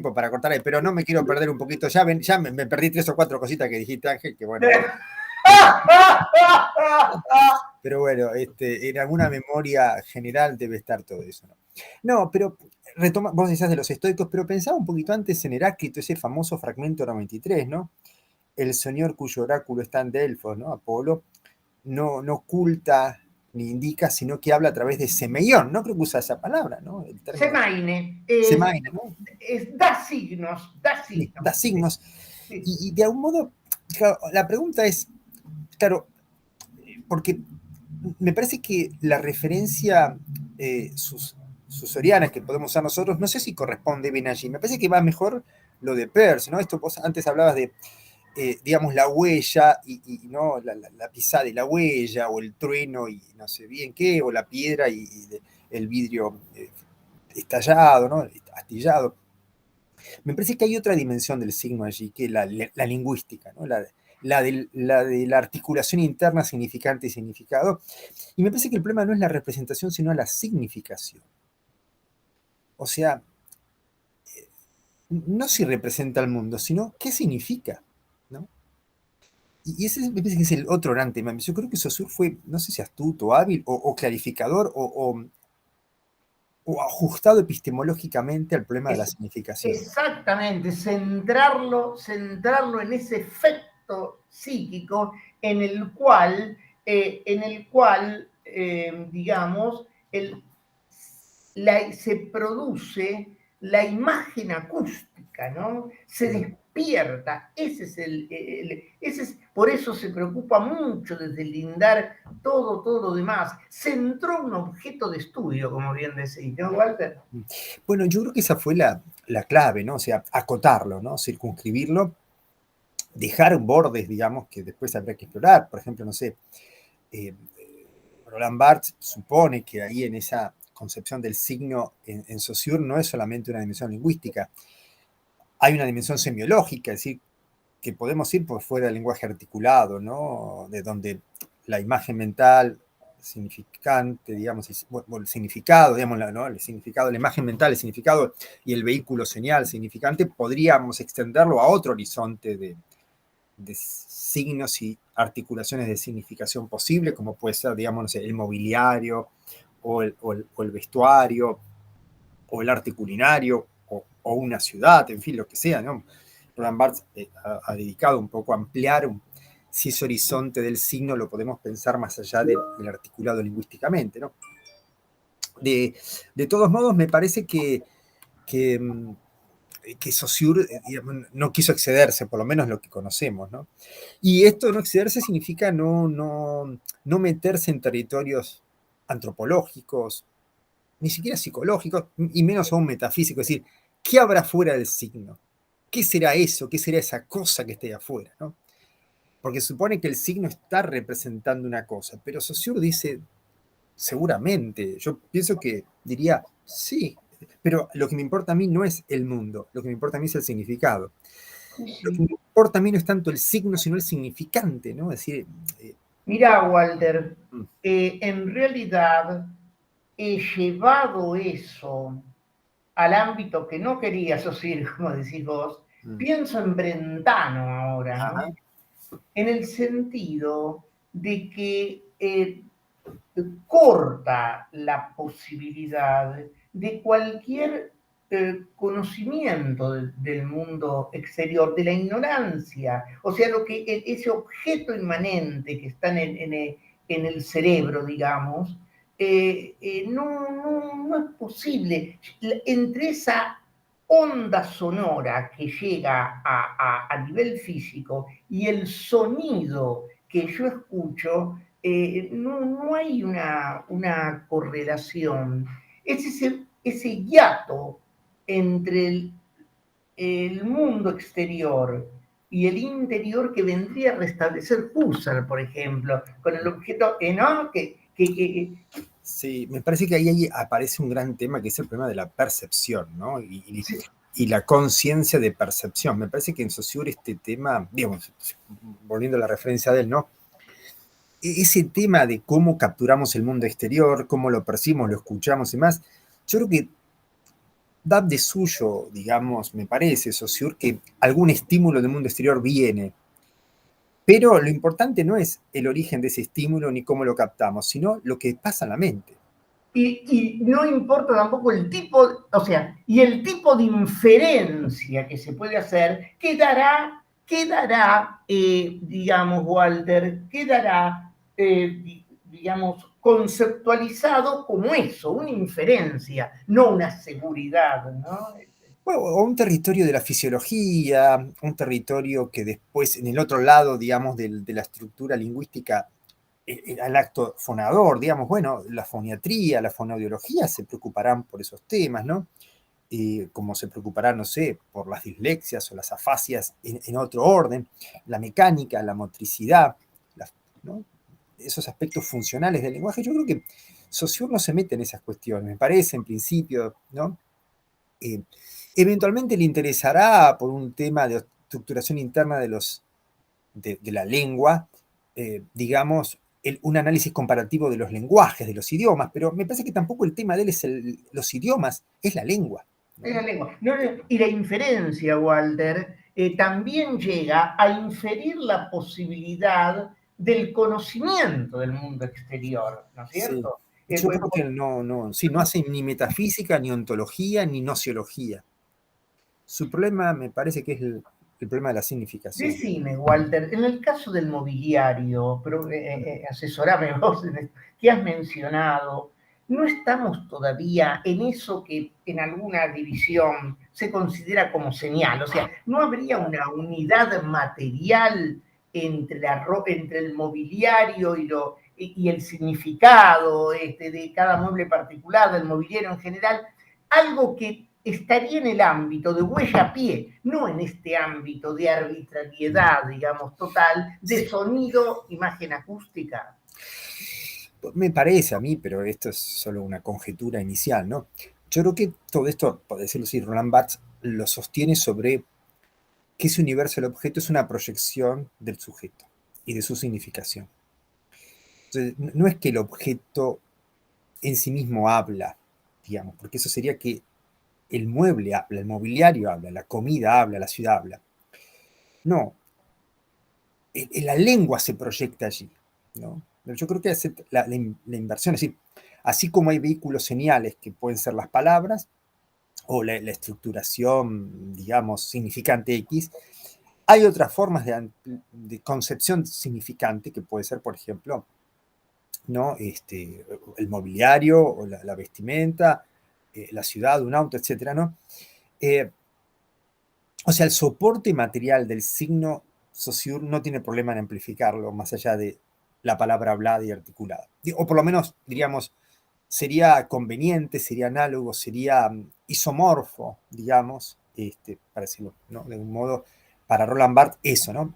para cortar ahí, pero no me quiero perder un poquito. Ya me perdí 3 o 4 cositas que dijiste, Ángel, que bueno. Pero bueno, en alguna memoria general debe estar todo eso, ¿no? No, pero vos decías de los estoicos, pero pensaba un poquito antes en Heráclito, ese famoso fragmento 93, ¿no? El señor cuyo oráculo está en Delfos, ¿no? Apolo, no oculta ni indica, sino que habla a través de semeión. No creo que usa esa palabra, ¿no? El término Semaine. semaine, ¿no? Da signos. Sí, da signos. Sí. Y de algún modo, claro, la pregunta es, claro, porque me parece que la referencia susoriana que podemos usar nosotros, no sé si corresponde bien allí. Me parece que va mejor lo de Peirce, ¿no? Esto vos antes hablabas de, digamos, la huella y no la pisada y la huella, o el trueno y no sé bien qué, o la piedra y el vidrio estallado, ¿no? Astillado. Me parece que hay otra dimensión del signo allí, que es la lingüística, ¿no? La de la articulación interna, significante y significado. Y me parece que el problema no es la representación, sino la significación. O sea, no si representa al mundo, sino qué significa, ¿no? Y ese me parece que es el otro gran tema. Yo creo que Saussure fue, no sé si astuto, hábil, o clarificador, o ajustado epistemológicamente al problema de la significación. Exactamente, centrarlo en ese efecto psíquico en el cual digamos, se produce la imagen acústica, ¿no? Se despierta. Por eso se preocupa mucho de deslindar todo lo demás. Centró un objeto de estudio, como bien decís, ¿no, Walter? Bueno, yo creo que esa fue la clave, ¿no? O sea, acotarlo, ¿no? Circunscribirlo, dejar bordes, digamos, que después habría que explorar. Por ejemplo, no sé, Roland Barthes supone que ahí en esa concepción del signo en Saussure no es solamente una dimensión lingüística, hay una dimensión semiológica, es decir, que podemos ir por fuera del lenguaje articulado, ¿no? De donde la imagen mental significante, digamos, el significado, digamos, ¿no? El significado, la imagen mental, el significado y el vehículo señal significante, podríamos extenderlo a otro horizonte de signos y articulaciones de significación posible, como puede ser, digamos, no sé, el mobiliario o el vestuario o el arte culinario o una ciudad, en fin, lo que sea, ¿no? Roland Barthes ha dedicado un poco a ampliar si ese horizonte del signo lo podemos pensar más allá del articulado lingüísticamente, ¿no? De todos modos, me parece que Saussure no quiso excederse, por lo menos lo que conocemos, ¿no? Y esto no excederse significa no meterse en territorios antropológicos, ni siquiera psicológicos, y menos aún metafísicos, es decir, ¿qué habrá fuera del signo? ¿Qué será eso? ¿Qué será esa cosa que esté afuera? ¿No? Porque supone que el signo está representando una cosa, pero Saussure dice, seguramente, yo pienso que diría, sí, pero lo que me importa a mí no es el mundo, lo que me importa a mí es el significado. Sí. Lo que me importa a mí no es tanto el signo, sino el significante, ¿no? Es decir... Mira, Walter, en realidad he llevado eso al ámbito que no quería asociar, como decís vos. Pienso en Brentano ahora, ¿no? En el sentido de que corta la posibilidad de cualquier conocimiento del mundo exterior, de la ignorancia, o sea, ese objeto inmanente que está en el cerebro, digamos, no es posible. Entre esa onda sonora que llega a nivel físico y el sonido que yo escucho, no hay una correlación. Es ese hiato entre el mundo exterior y el interior que vendría a restablecer Husserl, por ejemplo, con el objeto, ¿no? Sí, me parece que ahí aparece un gran tema que es el problema de la percepción, ¿no? Y la conciencia de percepción. Me parece que en Saussure este tema, digamos, volviendo a la referencia de él, ¿no? Ese tema de cómo capturamos el mundo exterior, cómo lo percibimos, lo escuchamos y más, yo creo que da de suyo, digamos, me parece, Saussure, que algún estímulo del mundo exterior viene. Pero lo importante no es el origen de ese estímulo ni cómo lo captamos, sino lo que pasa en la mente. Y no importa tampoco el tipo, o sea, y el tipo de inferencia que se puede hacer quedará digamos, Walter, quedará, digamos, conceptualizado como eso, una inferencia, no una seguridad, ¿no? Bueno, o un territorio de la fisiología, un territorio que después, en el otro lado, digamos, de la estructura lingüística, al acto fonador, digamos, bueno, la foniatría, la fonoaudiología se preocuparán por esos temas, ¿no? Como se preocuparán, no sé, por las dislexias o las afasias en otro orden, la mecánica, la motricidad, ¿no? Esos aspectos funcionales del lenguaje. Yo creo que Saussure no se mete en esas cuestiones, me parece, en principio, ¿no? Eh, Eventualmente le interesará por un tema de estructuración interna de la lengua, digamos, un análisis comparativo de los lenguajes, de los idiomas, pero me parece que tampoco el tema de él es los idiomas, es la lengua, Es ¿no? la lengua. No, y la inferencia, Walter, también llega a inferir la posibilidad del conocimiento del mundo exterior, ¿no es Sí. cierto? Yo creo que sí, no hace ni metafísica, ni ontología, ni nociología. Su problema me parece que es el problema de la significación. Decime, Walter, en el caso del mobiliario, pero asesorame vos en esto, que has mencionado, ¿no estamos todavía en eso que en alguna división se considera como señal? O sea, ¿no habría una unidad material entre el mobiliario y el significado de cada mueble particular, del mobiliario en general? Algo que estaría en el ámbito de huella a pie, no en este ámbito de arbitrariedad, digamos, total, de Sí. sonido, imagen acústica. Me parece a mí, pero esto es solo una conjetura inicial, ¿no? Yo creo que todo esto, por decirlo así, Roland Barthes lo sostiene sobre que ese universo del objeto es una proyección del sujeto y de su significación. Entonces, no es que el objeto en sí mismo habla, digamos, porque eso sería que el mueble habla, el mobiliario habla, la comida habla, la ciudad habla. No, la lengua se proyecta allí, ¿no? Yo creo que la inversión, es decir, así como hay vehículos señales que pueden ser las palabras o la estructuración, digamos, significante X, hay otras formas de concepción significante que puede ser, por ejemplo, ¿no? El mobiliario o la vestimenta, la ciudad, un auto, etcétera, ¿no? Eh, o sea, el soporte material del signo Saussure no tiene problema en amplificarlo más allá de la palabra hablada y articulada. O por lo menos, diríamos, sería conveniente, sería análogo, sería isomorfo, digamos, para decirlo, ¿no? De un modo, para Roland Barthes, eso, ¿no?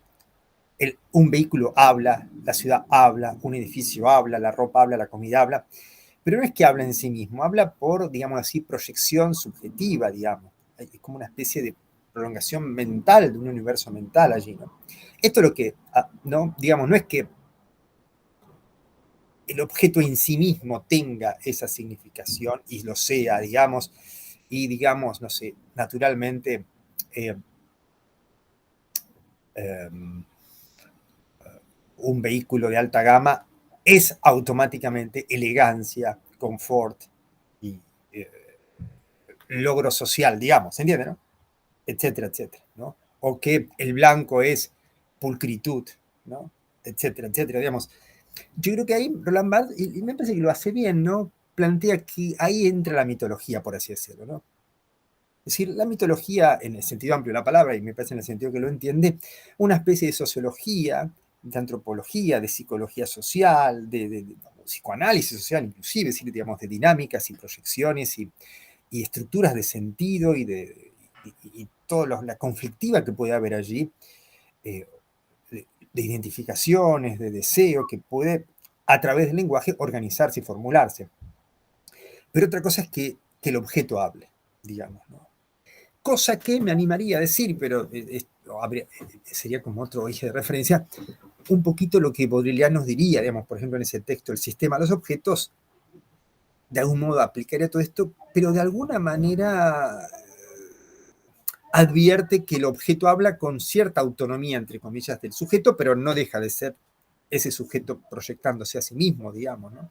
Un vehículo habla, la ciudad habla, un edificio habla, la ropa habla, la comida habla, pero no es que habla en sí mismo, habla por, digamos así, proyección subjetiva, digamos. Es como una especie de prolongación mental de un universo mental allí, ¿no? Esto es lo que, ¿no? Digamos, no es que el objeto en sí mismo tenga esa significación y lo sea, digamos, y digamos, no sé, naturalmente eh, eh, un vehículo de alta gama es automáticamente elegancia, confort y eh, logro social, digamos, ¿entiendes? ¿No? Etcétera, etcétera, ¿no? O que el blanco es pulcritud, ¿no? Etcétera, etcétera, digamos. Yo creo que ahí Roland Barthes, y me parece que lo hace bien, ¿no? Plantea que ahí entra la mitología, por así decirlo, ¿no? Es decir, la mitología, en el sentido amplio de la palabra, y me parece en el sentido que lo entiende, una especie de sociología, de antropología, de psicología social, de psicoanálisis social, inclusive, es decir, digamos, de dinámicas y proyecciones y estructuras de sentido y toda la conflictiva que puede haber allí, eh, de identificaciones, de deseo, que puede a través del lenguaje organizarse y formularse. Pero otra cosa es que el objeto hable, digamos, ¿no? Cosa que me animaría a decir, pero sería como otro eje de referencia, un poquito lo que Baudrillard nos diría, digamos, por ejemplo, en ese texto, el sistema de los objetos, de algún modo aplicaría todo esto, pero de alguna manera advierte que el objeto habla con cierta autonomía, entre comillas, del sujeto, pero no deja de ser ese sujeto proyectándose a sí mismo, digamos, ¿no?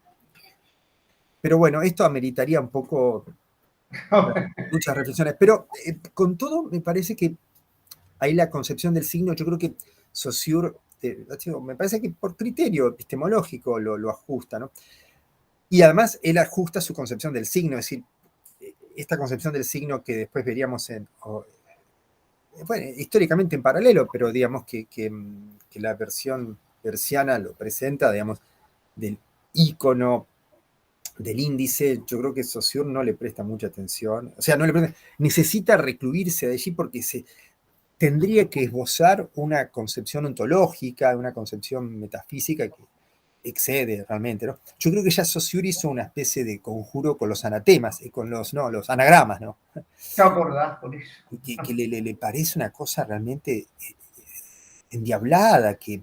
Pero bueno, esto ameritaría un poco muchas reflexiones, pero con todo me parece que ahí la concepción del signo, yo creo que Saussure, me parece que por criterio epistemológico lo ajusta, ¿no? Y además él ajusta su concepción del signo, es decir, esta concepción del signo que después veríamos bueno, históricamente en paralelo, pero digamos que la versión persiana lo presenta, digamos, del ícono, del índice. Yo creo que Saussure no le presta mucha atención, o sea, no le presta, necesita recluirse de allí porque tendría que esbozar una concepción ontológica, una concepción metafísica que excede realmente, ¿no? Yo creo que ya Saussure hizo una especie de conjuro con los anatemas, con los anagramas, ¿no? ¿Te acordás por eso? Que le parece una cosa realmente endiablada, que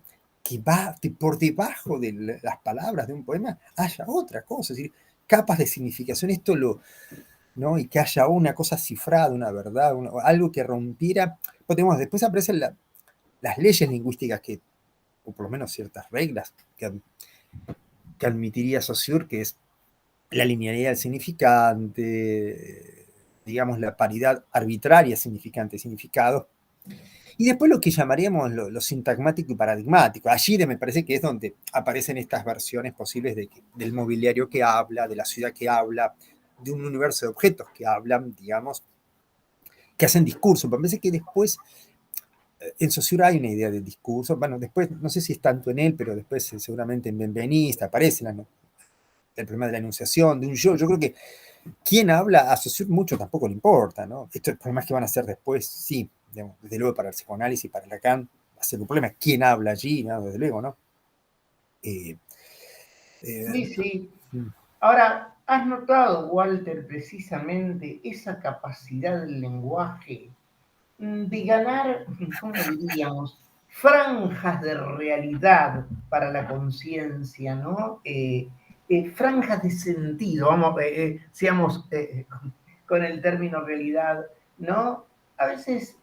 va por debajo de las palabras de un poema, haya otra cosa, es decir, capas de significación, ¿no? Y que haya una cosa cifrada, una verdad, algo que rompiera. Después aparecen las leyes lingüísticas o por lo menos ciertas reglas que admitiría Saussure, que es la linealidad del significante, digamos, la paridad arbitraria significante-significado, y después lo que llamaríamos lo sintagmático y paradigmático. Allí me parece que es donde aparecen estas versiones posibles del mobiliario que habla, de la ciudad que habla, de un universo de objetos que hablan, digamos, que hacen discurso. Me parece que después en Saussure hay una idea de discurso. Bueno, después, no sé si es tanto en él, pero después seguramente en Benveniste aparece el problema de la enunciación, de un yo. Yo creo que quien habla a Saussure mucho tampoco le importa, ¿no? Estos problemas que van a ser después, sí, digamos, desde luego para el psicoanálisis, para Lacan, va a ser un problema. ¿Quién habla allí? ¿No? Desde luego, ¿no? Sí, sí. Ahora, ¿has notado, Walter, precisamente esa capacidad del lenguaje de ganar, ¿cómo diríamos? Franjas de realidad para la conciencia, ¿no? Franjas de sentido, vamos, seamos con el término realidad, ¿no? A veces,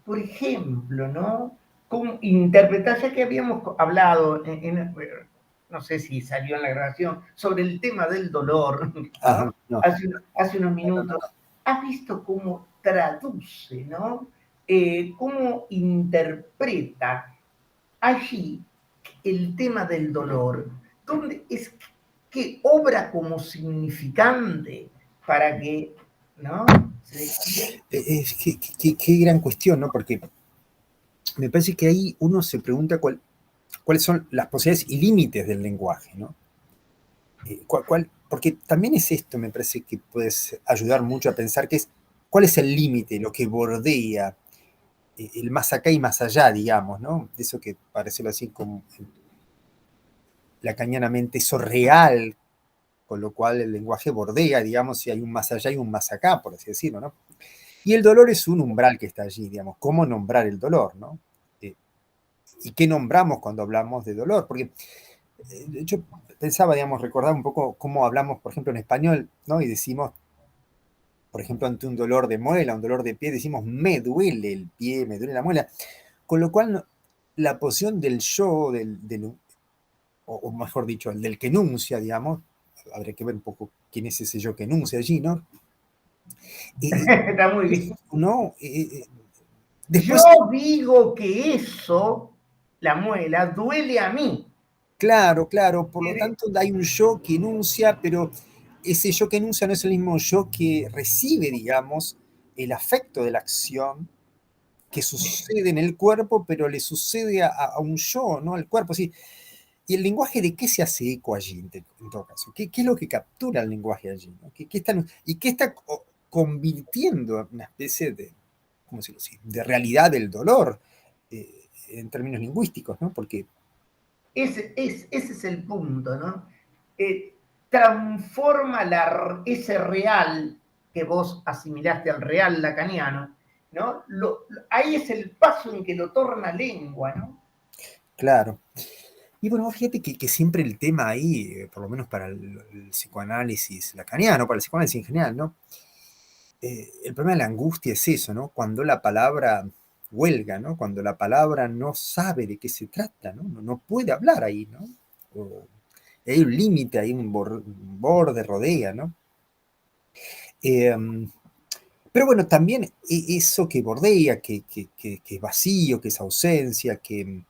por ejemplo, ¿no? Con interpretar, ya que habíamos hablado, no sé si salió en la grabación, sobre el tema del dolor, ¿no? Ajá, no. Hace unos minutos, has visto cómo traduce, ¿no? Cómo interpreta allí el tema del dolor, donde es que obra como significante para que, ¿no? Qué gran cuestión, ¿no? Porque me parece que ahí uno se pregunta cuáles son las posibilidades y límites del lenguaje, ¿no? Porque también es esto, me parece que puedes ayudar mucho a pensar que cuál es el límite, lo que bordea el más acá y más allá, digamos, ¿no? De eso que parece así como lacanianamente eso real, con lo cual el lenguaje bordea, digamos, si hay un más allá y un más acá, por así decirlo, ¿no? Y el dolor es un umbral que está allí, digamos, ¿cómo nombrar el dolor, ¿no? ¿Y qué nombramos cuando hablamos de dolor? Porque yo pensaba, digamos, recordar un poco cómo hablamos, por ejemplo, en español, ¿no? Y decimos, por ejemplo, ante un dolor de muela, un dolor de pie, decimos, me duele el pie, me duele la muela. Con lo cual, la posición del yo, o mejor dicho, el del que enuncia, digamos, habría que ver un poco quién es ese yo que enuncia allí, ¿no? Está muy bien. ¿No? Yo Después, digo que eso, la muela, duele a mí. claro, por lo tanto hay un yo que enuncia, pero ese yo que enuncia no es el mismo yo que recibe, digamos, el afecto de la acción que sucede en el cuerpo, pero le sucede a un yo, ¿no? Al cuerpo, sí. ¿Y el lenguaje de qué se hace eco allí, en todo caso? ¿Qué es lo que captura el lenguaje allí? ¿No? ¿Y qué está convirtiendo en una especie de, ¿cómo decirlo así?, de realidad del dolor en términos lingüísticos, ¿no? Porque Ese es el punto, ¿no? Transforma ese real que vos asimilaste al real lacaniano, ¿no? Ahí es el paso en que lo torna lengua, ¿no? claro. Y bueno, fíjate que siempre el tema ahí, por lo menos para el psicoanálisis lacaniano, para el psicoanálisis en general, ¿no? El problema de la angustia es eso, ¿no? Cuando la palabra huelga, ¿no? Cuando la palabra no sabe de qué se trata, ¿no? No puede hablar ahí, ¿no? O hay un límite, hay un borde, rodea, ¿no? Eh, pero bueno, también eso que bordea, que es vacío, que es ausencia, que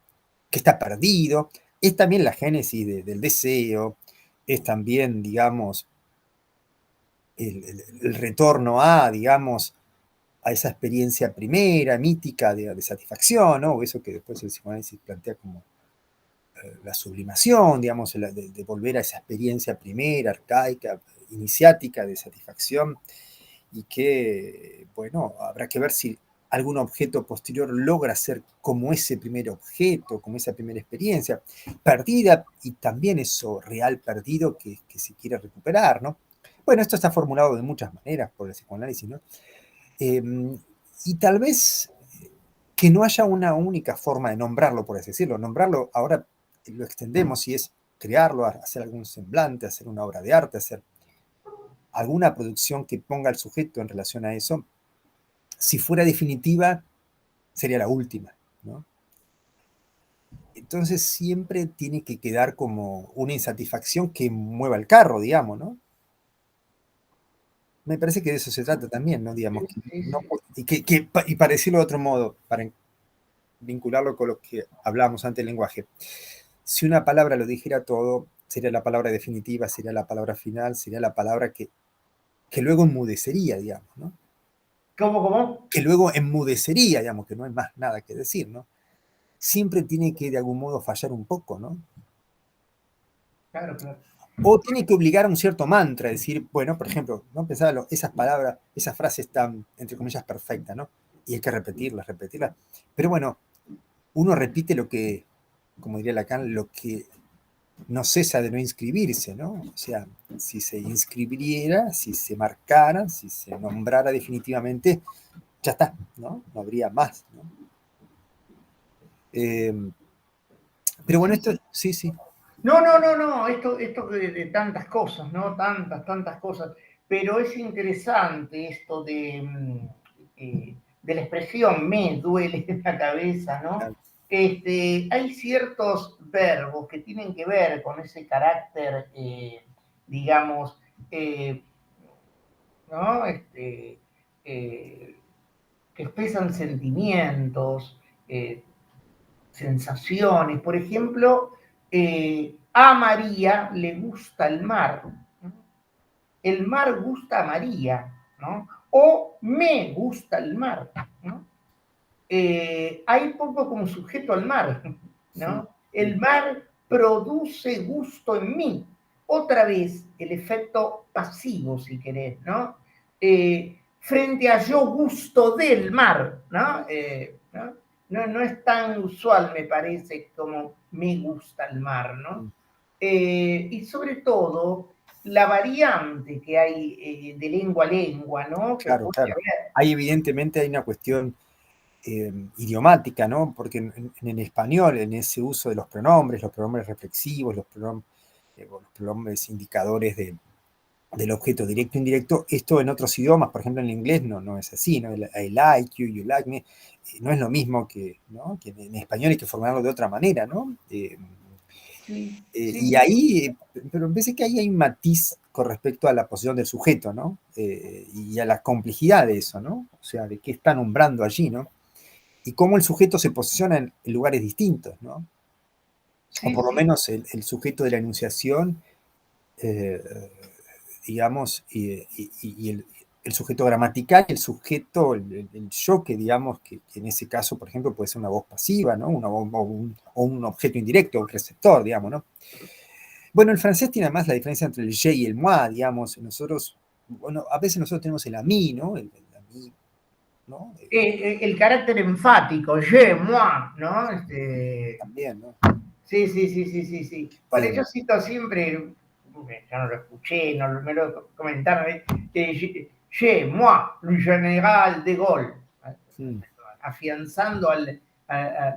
está perdido, es también la génesis del deseo, es también, digamos, el retorno a, digamos, a esa experiencia primera, mítica de satisfacción, ¿no? Eso que después el psicoanálisis plantea como la sublimación, digamos, de volver a esa experiencia primera, arcaica, iniciática de satisfacción, y que, bueno, habrá que ver si algún objeto posterior logra ser como ese primer objeto, como esa primera experiencia, perdida, y también eso real perdido que se quiere recuperar, ¿no? Bueno, esto está formulado de muchas maneras por el psicoanálisis, ¿no? Eh, y tal vez que no haya una única forma de nombrarlo, por así decirlo. Nombrarlo ahora lo extendemos y es crearlo, hacer algún semblante, hacer una obra de arte, hacer alguna producción que ponga al sujeto en relación a eso. Si fuera definitiva, sería la última, ¿no? Entonces siempre tiene que quedar como una insatisfacción que mueva el carro, digamos, ¿no? Me parece que de eso se trata también, ¿no? Digamos, Sí, sí, no, sí. y para decirlo de otro modo, para vincularlo con lo que hablábamos antes del lenguaje. Si una palabra lo dijera todo, sería la palabra definitiva, sería la palabra final, sería la palabra que luego enmudecería, digamos, ¿no? ¿Cómo? Que luego enmudecería, digamos, que no hay más nada que decir, ¿no? Siempre tiene que de algún modo fallar un poco, ¿no? Claro, claro. O tiene que obligar a un cierto mantra, decir, bueno, por ejemplo, ¿no? Pensaba, esas palabras, esas frases están, entre comillas, perfectas, ¿no? Y hay que repetirlas, repetirlas. Pero bueno, uno repite lo que, como diría Lacan, lo que no cesa de no inscribirse, ¿no? O sea, si se inscribiera, si se marcara, si se nombrara definitivamente, ya está, ¿no? No habría más, ¿no? Eh, pero bueno, Sí, esto, sí. sí, sí. No, esto de tantas cosas, ¿no? Tantas cosas. Pero es interesante esto de la expresión me duele la cabeza, ¿no? Claro, Hay ciertos verbos que tienen que ver con ese carácter, digamos, eh, ¿no? Que expresan sentimientos, sensaciones. Por ejemplo, a María le gusta el mar. El mar gusta a María, ¿no? O me gusta el mar, ¿no? Hay poco como sujeto al mar, ¿no? El mar produce gusto en mí. Otra vez, el efecto pasivo, si querés, ¿no? Frente a yo gusto del mar, ¿no? No es tan usual, me parece, como me gusta el mar, ¿no? Y sobre todo, la variante que hay de lengua a lengua, ¿no? Que claro, puede claro. haber. Hay evidentemente hay una cuestión idiomática, ¿no? Porque en el español, en ese uso de los pronombres reflexivos, los pronombres indicadores del objeto directo e indirecto, esto en otros idiomas, por ejemplo en inglés, no es así, ¿no? I like you, you like me, no es lo mismo que, ¿no? Que en español hay que formularlo de otra manera, ¿no? Sí, Y sí, ahí, pero me parece que ahí hay un matiz con respecto a la posición del sujeto, ¿no? Y a la complejidad de eso, ¿no? O sea, de qué está nombrando allí, ¿no? Y cómo el sujeto se posiciona en lugares distintos, ¿no? O sí, por lo sí, menos el sujeto de la enunciación, eh, digamos, y el sujeto gramatical, el sujeto, el yo, que digamos, que en ese caso, por ejemplo, puede ser una voz pasiva, ¿no? Una voz, o un objeto indirecto, un receptor, digamos, ¿no? Bueno, el francés tiene además la diferencia entre el je y el moi, digamos. Nosotros, bueno, a veces nosotros tenemos el a mí, ¿no? El a mí, ¿no? el carácter enfático, je, moi, ¿no? También, ¿no? Sí. Bueno, yo cito siempre, ya no lo escuché, no me lo comentaron, je, moi, le general de Gaulle, mm, afianzando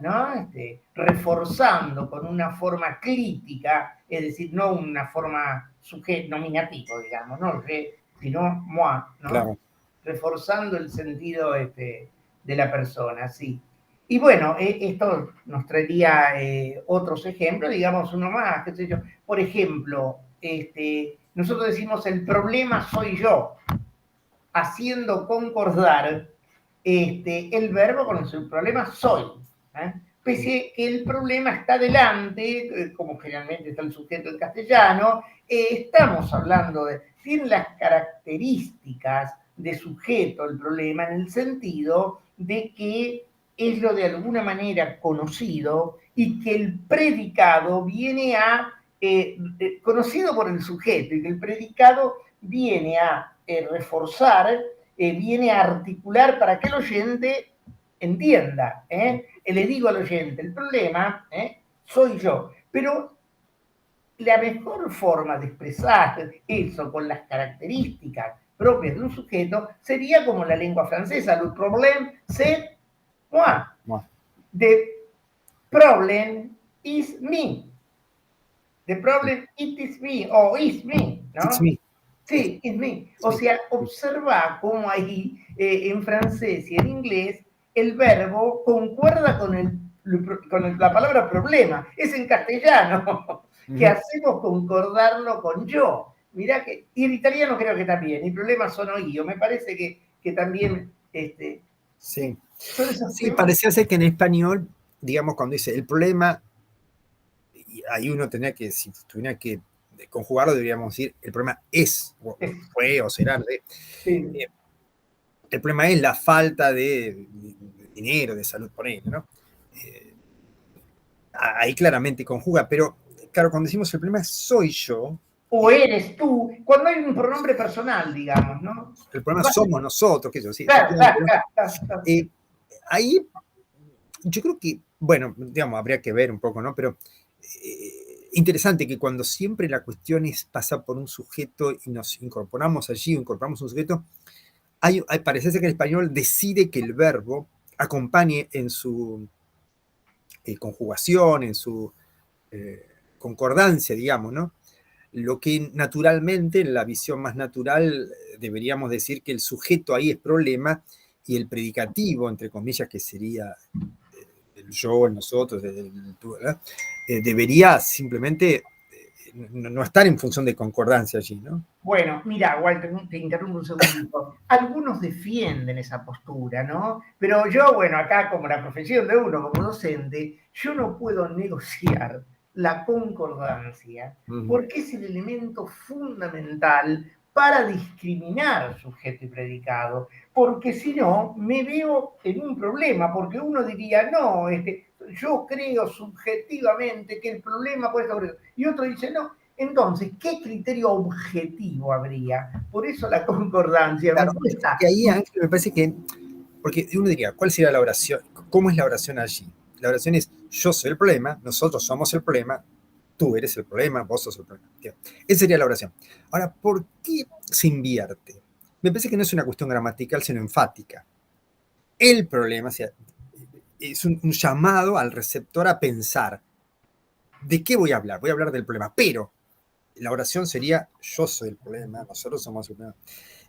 ¿no? Reforzando con una forma crítica, es decir, no una forma sujeto nominativo, digamos, no je, sino moi, ¿no? Claro. Reforzando el sentido de la persona, sí. Y bueno, esto nos traería otros ejemplos, digamos uno más, qué sé yo. Por ejemplo, nosotros decimos el problema soy yo, haciendo concordar el verbo con el problema soy. ¿Eh? Pese que el problema está delante, como generalmente está el sujeto en castellano, estamos hablando de, tiene las características de sujeto el problema en el sentido de que es lo de alguna manera conocido y que el predicado viene a, conocido por el sujeto y que el predicado viene a reforzar, viene a articular para que el oyente entienda. Le digo al oyente, el problema soy yo, pero la mejor forma de expresar eso con las características propias de un sujeto sería como la lengua francesa, le problème c'est moi. The problem is me. The problem it is me, o is me, ¿no? It's me. Sí, it's me. O sea, observa cómo ahí en francés y en inglés el verbo concuerda con la palabra problema. Es en castellano, que hacemos concordarlo con yo. Mirá que, y en italiano creo que también, el problema sono io, me parece que también sí. son esos Sí, temas. parecía ser que en español, digamos, cuando dice el problema, ahí uno tenía que, si tuviera que conjugarlo, deberíamos decir, el problema es, o fue, o será, Sí. el problema es la falta de dinero, de salud, por ello, ¿no? Ahí claramente conjuga, pero claro, cuando decimos el problema soy yo, o eres tú, cuando hay un pronombre personal, digamos, ¿no? el problema somos nosotros, que yo, sí, Claro, efectivamente, pero ahí yo creo que, bueno, digamos, habría que ver un poco, ¿no? Pero interesante que cuando siempre la cuestión es pasar por un sujeto y nos incorporamos allí, o incorporamos un sujeto, parece ser que el español decide que el verbo acompañe en su conjugación, en su concordancia, digamos, ¿no? Lo que naturalmente, en la visión más natural, deberíamos decir que el sujeto ahí es problema y el predicativo, entre comillas, que sería el yo, el nosotros, tú, debería simplemente no estar en función de concordancia allí, ¿no? Bueno, mira, Walter, te interrumpo un segundito. Algunos defienden esa postura, ¿no? Pero yo, bueno, acá como la profesión de uno, como docente, yo no puedo negociar la concordancia porque es el elemento fundamental para discriminar sujeto y predicado, porque si no, me veo en un problema, porque uno diría, no, yo creo subjetivamente que el problema puede estar... Y otro dice, no, entonces, ¿qué criterio objetivo habría? Por eso la concordancia Claro, me cuesta. que ahí, Ángel, me parece que, porque uno diría, ¿cuál sería la oración? ¿Cómo es la oración allí? La oración es, yo soy el problema, nosotros somos el problema, tú eres el problema, vos sos el problema. Esa sería la oración. Ahora, ¿por qué se invierte? Me parece que no es una cuestión gramatical, sino enfática. El problema, o sea, es un llamado al receptor a pensar, ¿de qué voy a hablar? Voy a hablar del problema, pero la oración sería, yo soy el problema, nosotros somos el problema.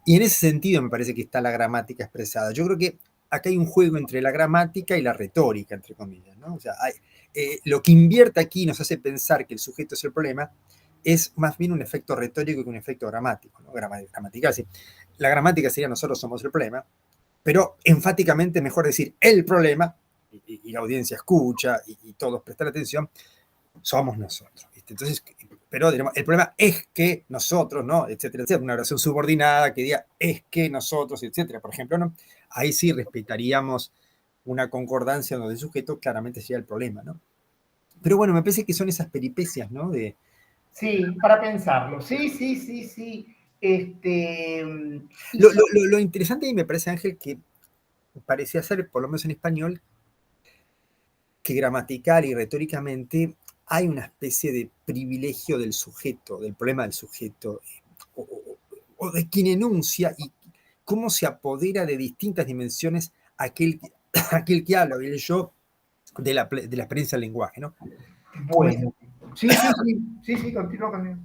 Y en ese sentido me parece que está la gramática expresada. Yo creo que acá hay un juego entre la gramática y la retórica, entre comillas, ¿no? O sea, lo que invierte aquí nos hace pensar que el sujeto es el problema es más bien un efecto retórico que un efecto gramático, ¿no? Gramatical, sí. La gramática sería nosotros somos el problema, pero enfáticamente mejor decir el problema, y la audiencia escucha, y todos prestan atención, somos nosotros. ¿Viste? Entonces, pero digamos, el problema es que nosotros, ¿no? Etcétera, etcétera. Una oración subordinada que diga es que nosotros, etcétera. Por ejemplo, ¿no? Ahí sí respetaríamos una concordancia donde el sujeto claramente sería el problema, ¿no? Pero bueno, me parece que son esas peripecias, ¿no? Sí, para pensarlo. Sí, sí, sí, sí. Lo interesante y me parece, Ángel, que parecía ser, por lo menos en español, que gramatical y retóricamente hay una especie de privilegio del sujeto, del problema del sujeto, o de quien enuncia y cómo se apodera de distintas dimensiones aquel que habla, el yo de la experiencia del lenguaje, ¿no? Bueno, sí, continúa conmigo.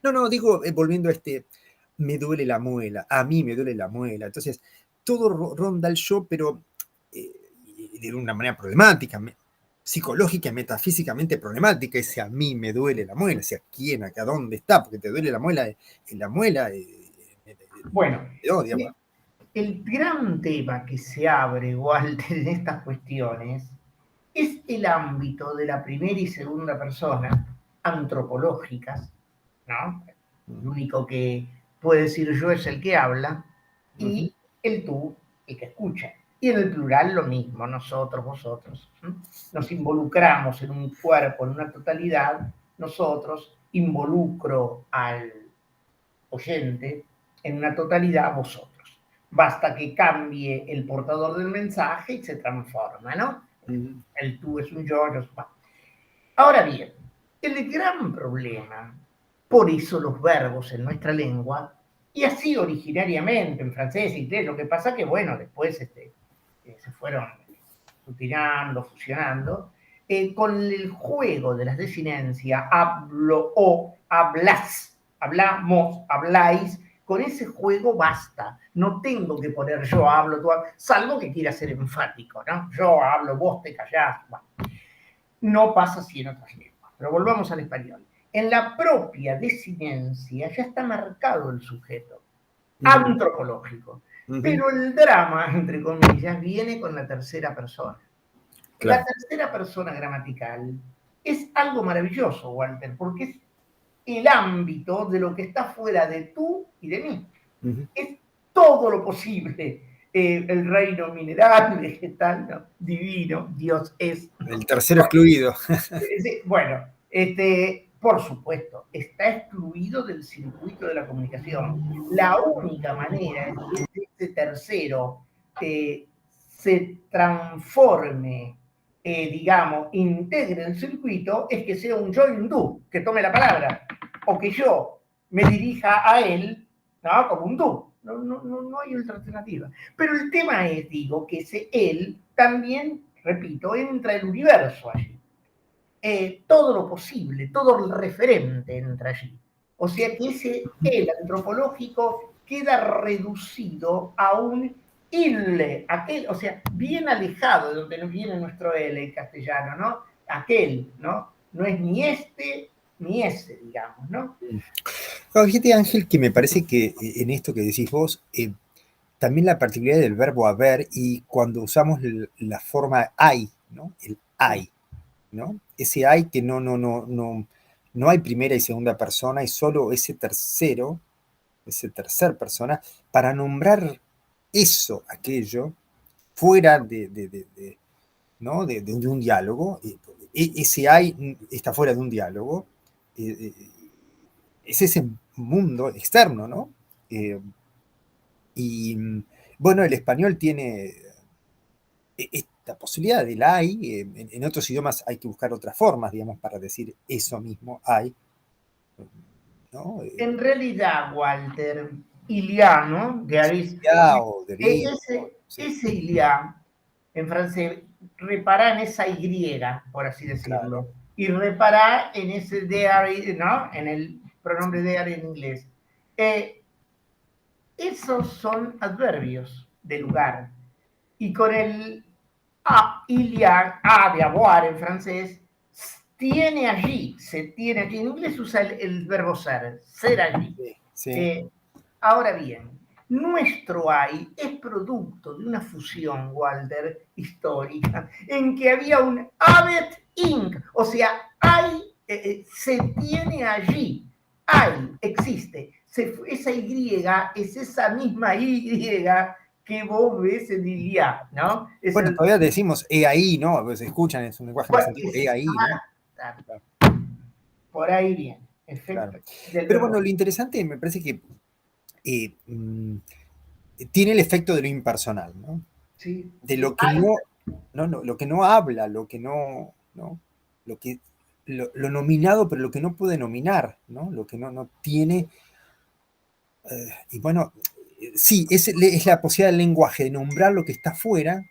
No, digo, volviendo a me duele la muela, a mí me duele la muela. Entonces, todo ronda el yo, pero de una manera problemática, psicológica, metafísicamente problemática, ese a mí me duele la muela, a quién, a dónde está, porque te duele la muela, bueno, digamos. el gran tema que se abre, Walter, en estas cuestiones es el ámbito de la primera y segunda persona antropológicas, ¿no? El único que puede decir yo es el que habla, y el tú, el que escucha. Y en el plural lo mismo, nosotros, vosotros. Nos involucramos en un cuerpo, en una totalidad, nosotros, involucro al oyente en una totalidad, vosotros. Basta que cambie el portador del mensaje y se transforma, ¿no? El tú es un yo. Ahora bien, el gran problema, por eso los verbos en nuestra lengua, y así originariamente en francés y inglés, lo que pasa que, bueno, después se fueron sutinando, fusionando, con el juego de las desinencias, hablo o hablas, hablamos, habláis, con ese juego basta. No tengo que poner yo hablo, tú hablo, salvo que quiera ser enfático, ¿no? Yo hablo, vos te callás. Bueno, no pasa así en otras lenguas. Pero volvamos al español. En la propia desinencia ya está marcado el sujeto antropológico. Pero el drama, entre comillas, viene con la tercera persona. Claro. La tercera persona gramatical es algo maravilloso, Walter, porque es el ámbito de lo que está fuera de tú y de mí. Es todo lo posible. El reino mineral, vegetal, no, divino, Dios es. El tercero excluido. Bueno, por supuesto, está excluido del circuito de la comunicación. La única manera en que este tercero se transforme, digamos, integre el circuito, es que sea un yo y un tú, que tome la palabra, o que yo me dirija a él, ¿no? Como un tú. No hay otra alternativa. Pero el tema es, digo, que ese él también, repito, entra el universo allí. Todo lo posible, todo el referente entra allí. O sea que ese el antropológico queda reducido a un il, aquel, o sea, bien alejado de donde nos viene nuestro L en castellano, ¿no? Aquel, ¿no? No es ni este ni ese, digamos, ¿no? No, fíjate, Ángel, que me parece que en esto que decís vos, también la particularidad del verbo haber y cuando usamos la forma hay, ¿no? El hay, ¿no? Ese hay que no hay primera y segunda persona, y solo ese tercer persona, para nombrar eso, aquello, fuera ¿no? de un diálogo. Ese hay está fuera de un diálogo. Es ese mundo externo, ¿no? Y bueno, el español tiene esta posibilidad del hay. En otros idiomas hay que buscar otras formas, digamos, para decir eso mismo, hay. ¿No? En realidad, Walter, Iliá, ¿no? O delito, ese Iliá, en francés, repara en esa Y, por así decirlo, claro. Y repara en ese there, ¿no? En el pronombre there en inglés. Esos son adverbios de lugar. Y con el Iliá, a de avoir en francés, tiene allí, se tiene allí. En inglés usa el verbo ser allí. Sí. Ahora bien, nuestro hay es producto de una fusión, Walter, histórica, en que había un habet inc, o sea, hay, se tiene allí, hay, existe. Esa Y es esa misma Y que vos ves en Iliá, ¿no? Bueno, todavía decimos ahí, ¿no? Pues escuchan, es un lenguaje más antiguo, ahí, ¿no? Claro. Por ahí viene, efecto. Claro. Pero bueno, lo interesante me parece que tiene el efecto de lo impersonal, ¿no? Sí. De lo que lo que no habla, lo que no, lo nominado, pero lo que no puede nominar, ¿no? Lo que no tiene. Y bueno, sí, es la posibilidad del lenguaje de nombrar lo que está fuera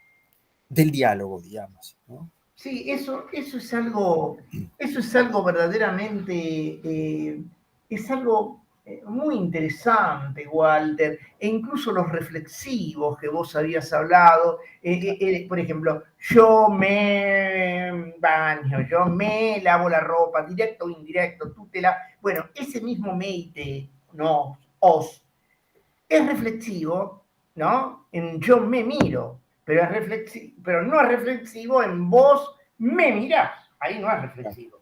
del diálogo, digamos, ¿no? Sí, eso es algo verdaderamente, es algo muy interesante, Walter, e incluso los reflexivos que vos habías hablado, por ejemplo, yo me baño, yo me lavo la ropa, directo o indirecto, tú te la... Bueno, ese mismo meite, no, os, es reflexivo, ¿no? En yo me miro, pero, pero no es reflexivo en vos me mirás. Ahí no es reflexivo.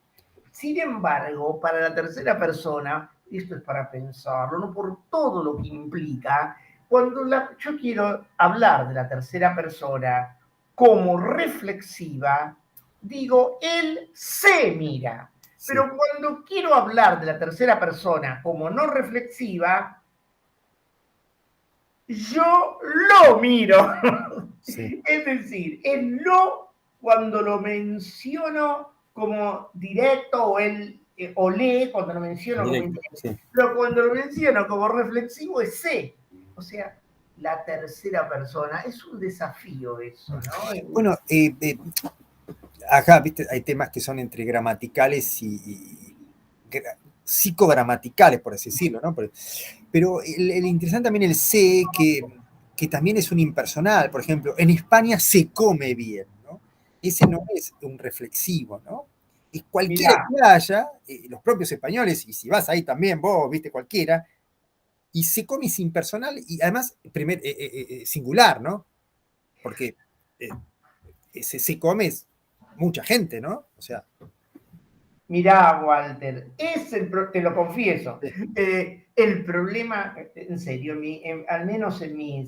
Sin embargo, para la tercera persona, y esto es para pensarlo, no por todo lo que implica, yo quiero hablar de la tercera persona como reflexiva, digo, él se mira. Sí, Pero cuando quiero hablar de la tercera persona como no reflexiva, yo lo miro. sí, Es decir, el lo, cuando lo menciono como directo, o le, cuando lo menciono como directo, indirecto. sí. Pero cuando lo menciono como reflexivo es se. O sea, la tercera persona. Es un desafío eso, ¿no? Bueno, acá, viste, hay temas que son entre gramaticales y psicogramaticales, por así decirlo, ¿no? Pero el interesante también el se, que también es un impersonal. Por ejemplo, en España se come bien, ¿no? Ese no es un reflexivo, ¿no? Es cualquiera Mirá, que haya, los propios españoles, y si vas ahí también vos, viste, cualquiera, y se come es impersonal y además singular, ¿no? Porque eh, se come mucha gente, ¿no? O sea, mirá, Walter, te lo confieso, sí, el problema, en serio, al menos en mi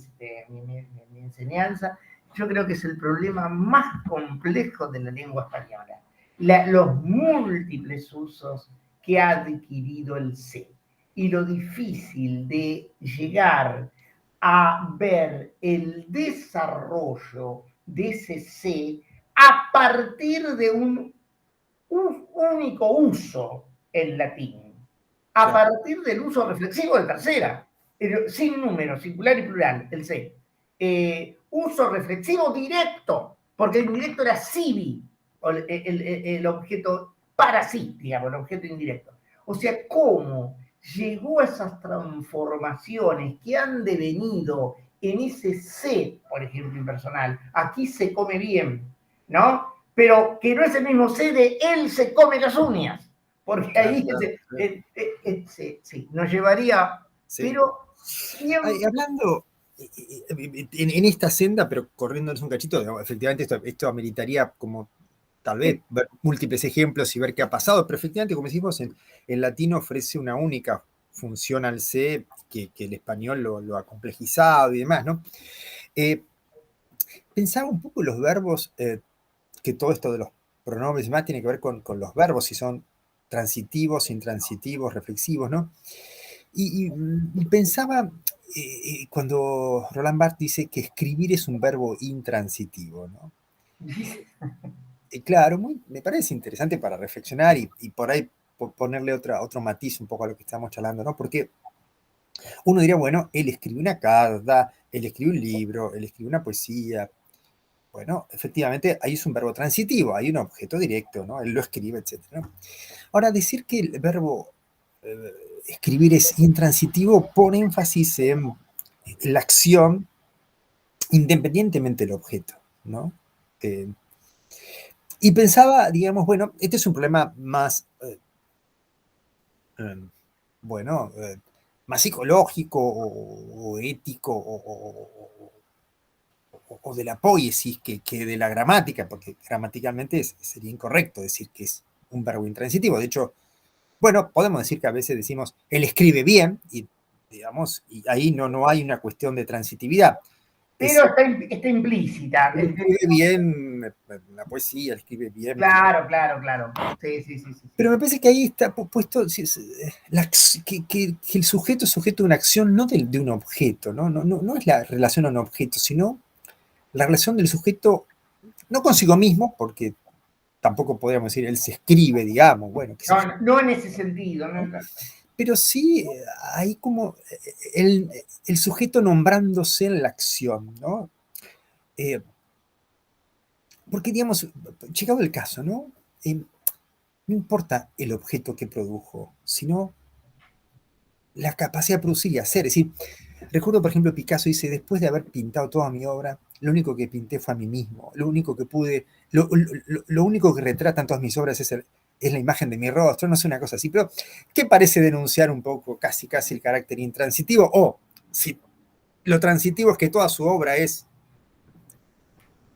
enseñanza, yo creo que es el problema más complejo de la lengua española, los múltiples usos que ha adquirido el se y lo difícil de llegar a ver el desarrollo de ese se a partir de un único uso en latín, a claro, partir del uso reflexivo de tercera, sin número, singular y plural, el se. Uso reflexivo directo, porque el indirecto era sibi, el objeto para sí, digamos, el objeto indirecto. O sea, cómo llegó a esas transformaciones que han devenido en ese se, por ejemplo, impersonal. Aquí se come bien, ¿no? Pero que no es el mismo C de él se come las uñas, porque claro, ahí claro, claro. sí, nos llevaría, Sí. pero siempre... Ay, hablando en esta senda, pero corriéndonos un cachito, digamos, efectivamente esto ameritaría como tal vez ver múltiples ejemplos y ver qué ha pasado, pero efectivamente, como decimos, en latín ofrece una única función al C que el español lo ha complejizado y demás, ¿no? Eh, Pensaba un poco los verbos, que todo esto de los pronombres y demás tiene que ver con los verbos, si son transitivos, intransitivos, reflexivos, ¿no? Y pensaba, cuando Roland Barthes dice que escribir es un verbo intransitivo, ¿no? Claro, me parece interesante para reflexionar y por ahí ponerle otro matiz un poco a lo que estamos charlando, ¿no? Porque uno diría, bueno, él escribe una carta, él escribe un libro, él escribe una poesía. Bueno, efectivamente, ahí es un verbo transitivo, hay un objeto directo, ¿no? Él lo escribe, etc. Ahora, decir que el verbo eh, escribir es intransitivo pone énfasis en la acción independientemente del objeto, ¿no? Eh, y pensaba, digamos, bueno, este es un problema más, eh, bueno, más psicológico o ético o de la poiesis que de la gramática, porque gramaticalmente sería incorrecto decir que es un verbo intransitivo. De hecho, bueno, podemos decir que a veces decimos, él escribe bien, y digamos, y ahí no hay una cuestión de transitividad. Es, Pero está implícita. él escribe bien la poesía, él escribe bien. Claro, claro, claro. Sí, sí, sí, sí, Pero sí. me parece que ahí está puesto que el sujeto es sujeto de una acción, no de un objeto, ¿no? No es la relación a un objeto, sino la relación del sujeto, no consigo mismo, porque tampoco podríamos decir él se escribe, digamos, bueno, qué sé No, yo, no en ese sentido, ¿no? ¿no? Pero sí hay como el sujeto nombrándose en la acción, ¿no? Eh, porque, digamos, llegado el caso, ¿no? No importa el objeto que produjo, sino la capacidad de producir y hacer. Es decir, recuerdo, por ejemplo, Picasso dice, después de haber pintado toda mi obra, lo único que pinté fue a mí mismo. Lo único que pude, lo único que retratan todas mis obras es la imagen de mi rostro, no sé, una cosa así. Pero, ¿qué parece denunciar un poco, casi, casi el carácter intransitivo? O, si lo transitivo es que toda su obra es...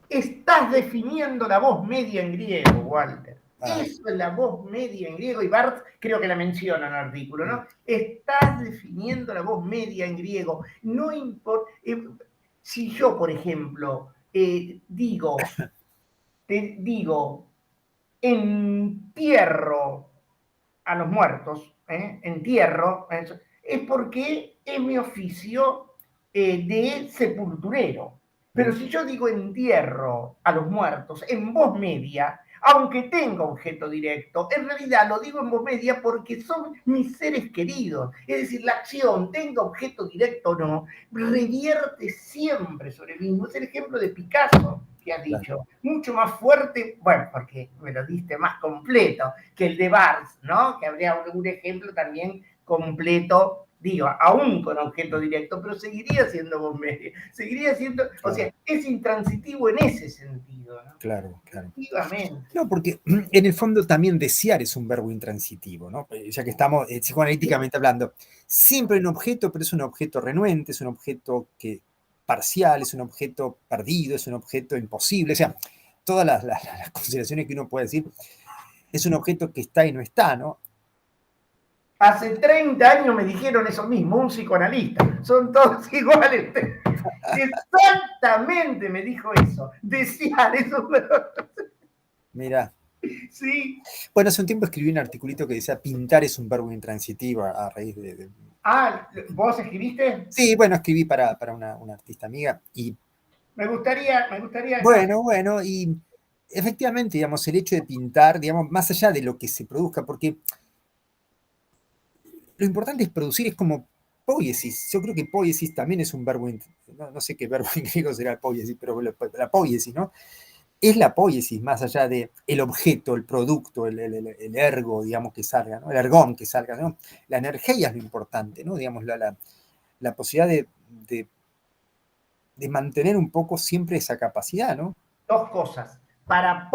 Estás definiendo la voz media en griego, Walter. Ah, Eso es la voz media en griego, y Barthes creo que la menciona en el artículo, ¿no? Estás definiendo la voz media en griego. No importa. Si yo, por ejemplo, te digo, entierro a los muertos, entierro, es porque es mi oficio de sepulturero. Pero si yo digo entierro a los muertos en voz media, aunque tenga objeto directo, en realidad lo digo en voz media porque son mis seres queridos. Es decir, la acción, tenga objeto directo o no, revierte siempre sobre el mismo. Es el ejemplo de Picasso que has claro, dicho, mucho más fuerte, bueno, porque me lo diste más completo que el de Barthes, ¿no? Que habría un ejemplo también completo, digo, aún con objeto directo, pero seguiría siendo voz media, seguiría siendo, o claro, sea, es intransitivo en ese sentido, ¿no? claro, claro. Efectivamente. No, porque en el fondo también desear es un verbo intransitivo, ¿no? Ya que estamos psicoanalíticamente hablando, siempre hay un objeto, pero es un objeto renuente, es un objeto que parcial, es un objeto perdido, es un objeto imposible, o sea, todas las consideraciones que uno puede decir, es un objeto que está y no está, ¿no? Hace 30 años me dijeron eso mismo, un psicoanalista. Son todos iguales. Exactamente me dijo eso. Desear eso. Mira, Sí. bueno, hace un tiempo escribí un articulito que decía pintar es un verbo intransitivo a raíz Ah, ¿vos escribiste? Sí, bueno, escribí para una artista amiga y Me gustaría saber. bueno, y efectivamente, digamos, el hecho de pintar, digamos, más allá de lo que se produzca, porque lo importante es producir, es como poiesis. Yo creo que poiesis también es un verbo, no sé qué verbo en griego será poiesis, pero la poiesis, ¿no? Es la poiesis, más allá de el objeto, el producto, el ergo, digamos, que salga, ¿no? El ergón que salga, ¿no? La energía es lo importante, ¿no? Digamos, la posibilidad de, de mantener un poco siempre esa capacidad, ¿no? Dos cosas. Para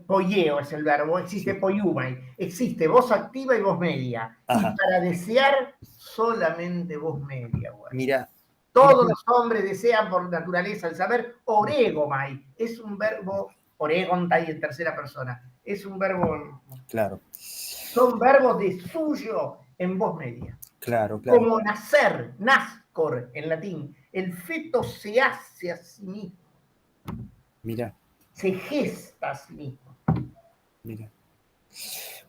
polleo es el verbo, existe Sí. poiumai, existe voz activa y voz media. Y Ajá. para desear, solamente voz media. Bueno. Mira, mira, Todos los hombres desean por naturaleza el saber. Oregomai es un verbo, oregontai en tercera persona. Es un verbo, claro, son verbos de suyo en voz media. claro, claro. Como nacer, nascor en latín. El feto se hace a sí mismo, Mira, se gesta a sí mismo. mira.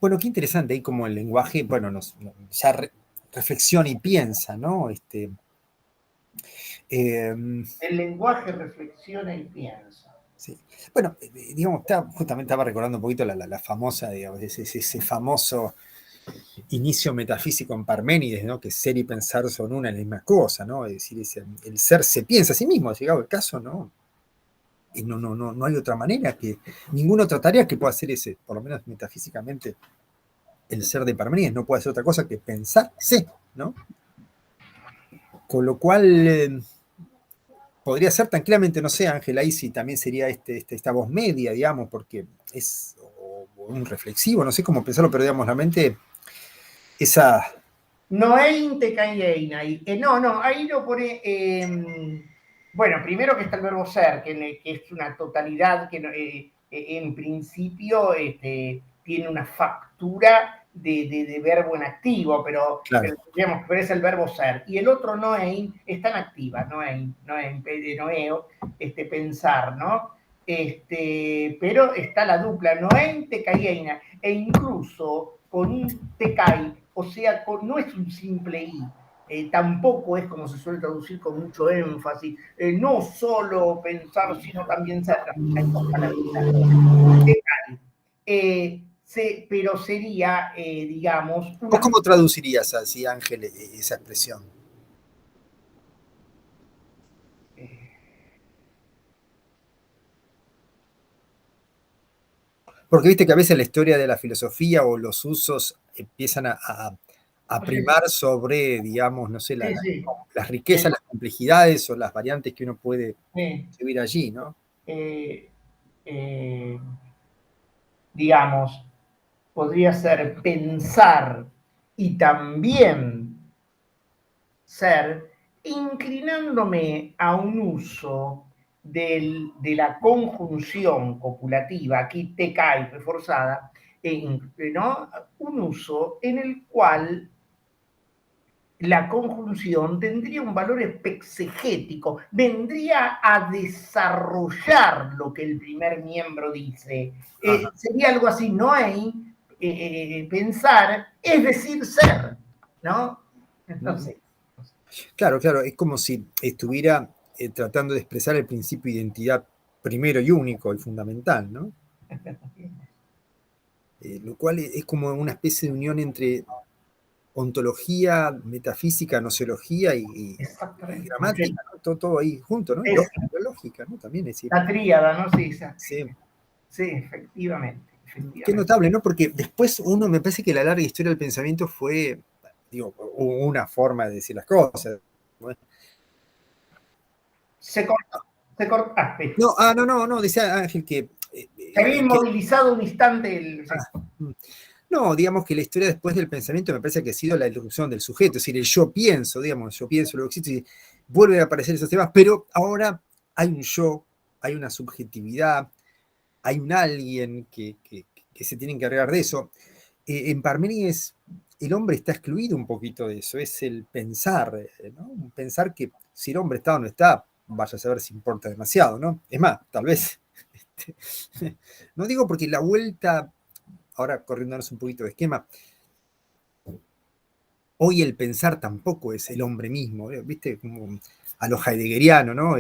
Bueno, qué interesante ahí como el lenguaje, bueno, ya reflexiona y piensa, ¿no? Eh, El lenguaje reflexiona y piensa. sí. Bueno, digamos, justamente estaba recordando un poquito la famosa, digamos, ese famoso inicio metafísico en Parménides, ¿no? Que ser y pensar son una y la misma cosa, ¿no? Es decir, el ser se piensa a sí mismo, llegado el caso, ¿no? Y no hay otra manera que, ninguna otra tarea que pueda hacer ese, por lo menos metafísicamente, el ser de Parmenides no puede hacer otra cosa que pensarse, ¿no? Con lo cual podría ser tranquilamente, no sé, Ángel, ahí sí también sería esta voz media, digamos, porque es o un reflexivo, no sé cómo pensarlo, pero digamos, la mente, esa... Noeinte caieina. No, ahí lo pone. Bueno, primero que está el verbo ser, que es una totalidad que en principio tiene una factura de verbo en activo, Claro, digamos, pero es el verbo ser. Y el otro noein está en activa, de noeo, pensar, ¿no? Pero está la dupla, noeinte caieina, e incluso con un tecai, o sea, no es un simple i, tampoco es como se suele traducir con mucho énfasis, no solo pensar, sino también ser. Hay dos palabritas. Pero sería, digamos, ¿vos una. cómo traducirías así, Ángel, esa expresión? eh, Porque viste que a veces la historia de la filosofía o los usos empiezan a primar sobre, digamos, no sé, Sí, sí. las riquezas, las complejidades o las variantes que uno puede Sí. subir allí, ¿no? Eh, eh, digamos, podría ser pensar y también ser inclinándome a un uso de la conjunción copulativa, aquí te cae reforzada, ¿no? Un uso en el cual la conjunción tendría un valor exegético, vendría a desarrollar lo que el primer miembro dice. Sería algo así, no hay pensar, es decir, ser, ¿no? No sé. Claro, claro, es como si estuviera tratando de expresar el principio de identidad primero y único, el fundamental, ¿no? Lo cual es como una especie de unión entre ontología, metafísica, nociología y Exactamente. gramática, ¿no? Todo ahí junto, ¿no? Y Es lógica, ¿no? También es decir, la tríada, ¿no? Sí, sí. sí, efectivamente, Qué efectivamente. notable, ¿no? Porque después uno, me parece que la larga historia del pensamiento fue, digo, una forma de decir las cosas. Bueno, Se corta, se corta. no, no, decía Ángel que, Se había inmovilizado un instante el. Sí. mm, no, digamos que la historia después del pensamiento me parece que ha sido la irrupción del sujeto, es decir, el yo pienso, digamos, yo pienso, luego existo, y vuelven a aparecer esos temas, pero ahora hay un yo, hay una subjetividad, hay un alguien que se tiene que encargar de eso. En Parménides el hombre está excluido un poquito de eso, es el pensar, ¿no? Un pensar que si el hombre está o no está, vaya a saber si importa demasiado, ¿no? Es más, tal vez, no digo porque la vuelta, ahora corriéndonos un poquito de esquema, hoy el pensar tampoco es el hombre mismo, ¿viste? Como a lo heideggeriano, ¿no?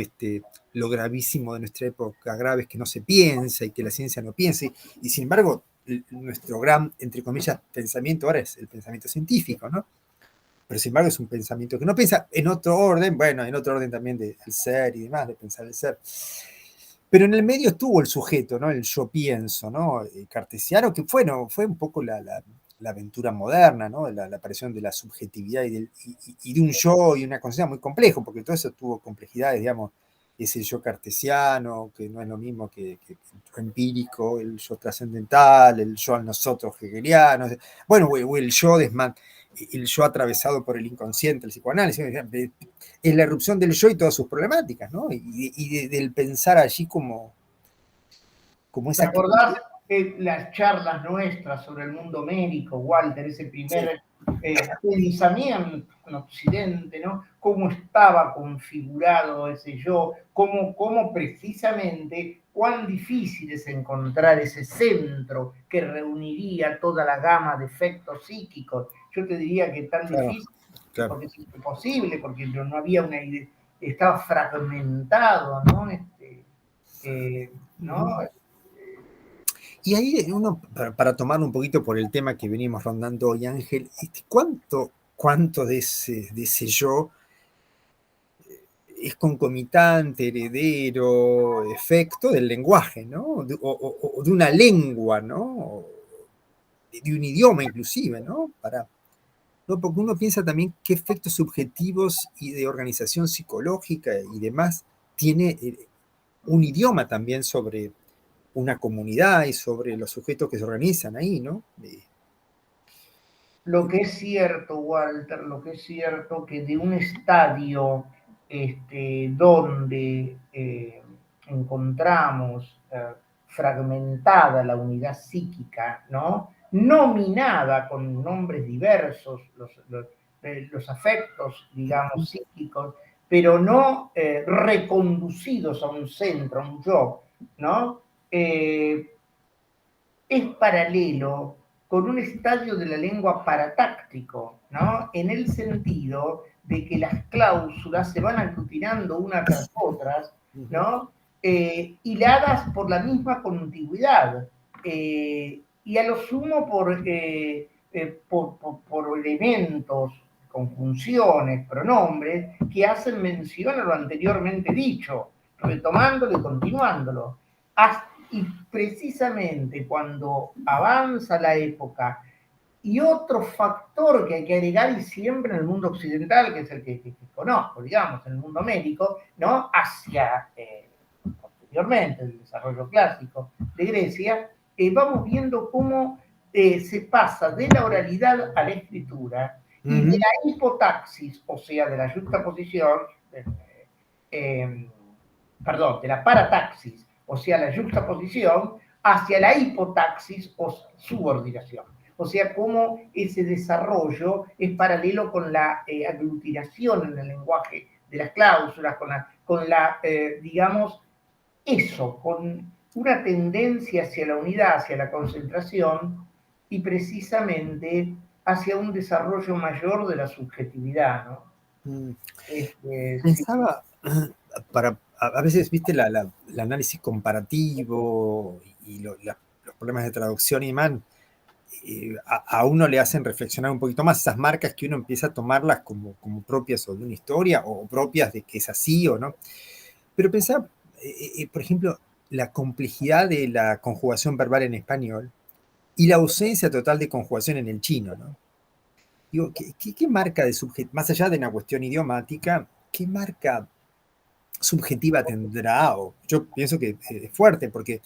Lo gravísimo de nuestra época grave es que no se piensa y que la ciencia no piense, y sin embargo, nuestro gran, entre comillas, pensamiento ahora es el pensamiento científico, ¿no? Pero sin embargo es un pensamiento que no piensa en otro orden, bueno, en otro orden también del ser y demás, de pensar el ser. Pero en el medio estuvo el sujeto, ¿no? El yo pienso, ¿no? El cartesiano, que fue, ¿no? Fue un poco la aventura moderna, ¿no? La aparición de la subjetividad y de un yo y una conciencia muy complejo, porque todo eso tuvo complejidades, digamos, ese yo cartesiano, que no es lo mismo que el yo empírico, el yo trascendental, el yo al nosotros hegeliano, bueno, o el yo el yo atravesado por el inconsciente, el psicoanálisis, es la erupción del yo y todas sus problemáticas, ¿no? Del pensar allí como ¿Te esa... acordás las charlas nuestras sobre el mundo médico, Walter, ese Sí, primer pensamiento en Occidente, ¿no? Cómo estaba configurado ese yo, cómo precisamente cuán difícil es encontrar ese centro que reuniría toda la gama de efectos psíquicos. Yo te diría que tan claro, difícil, claro. porque es imposible, porque no había una idea, estaba fragmentado, ¿no? ¿No? Y ahí uno, para tomar un poquito por el tema que venimos rondando hoy, Ángel, ¿cuánto de ese yo es concomitante, heredero, efecto del lenguaje, ¿no? O de una lengua, ¿no? De un idioma inclusive, ¿no? No, porque uno piensa también qué efectos subjetivos y de organización psicológica y demás tiene un idioma también sobre una comunidad y sobre los sujetos que se organizan ahí, ¿no? Lo que es cierto, Walter, lo que es cierto que de un estadio donde encontramos fragmentada la unidad psíquica, ¿no? Nominada con nombres diversos, los afectos, digamos, psíquicos, pero no reconducidos a un centro, a un yo, ¿no? Es paralelo con un estadio de la lengua paratáctico, ¿no? En el sentido de que las cláusulas se van aglutinando unas tras otras, ¿no? Hiladas por la misma contigüidad, y a lo sumo por elementos, conjunciones, pronombres, que hacen mención a lo anteriormente dicho, retomándolo y continuándolo. y precisamente cuando avanza la época, y otro factor que hay que agregar, y siempre en el mundo occidental, que es el que conozco, digamos, en el mundo médico, ¿no? Hacia, posteriormente, el desarrollo clásico de Grecia, vamos viendo cómo se pasa de la oralidad a la escritura y de la hipotaxis, o sea, de la juxtaposición, perdón, de la parataxis, o sea, la juxtaposición, hacia la hipotaxis o subordinación. O sea, cómo ese desarrollo es paralelo con la aglutinación en el lenguaje de las cláusulas, con la digamos, eso, con una tendencia hacia la unidad, hacia la concentración y precisamente hacia un desarrollo mayor de la subjetividad, ¿no? Sí. Pensaba, a veces, viste, el análisis comparativo y los problemas de traducción y man, a uno le hacen reflexionar un poquito más esas marcas que uno empieza a tomarlas como propias o de una historia o propias de que es así o no. Pero pensaba, por ejemplo, la complejidad de la conjugación verbal en español y la ausencia total de conjugación en el chino, ¿no? Digo, ¿qué marca de subjetividad, más allá de una cuestión idiomática, qué marca subjetiva tendrá? O yo pienso que es fuerte, porque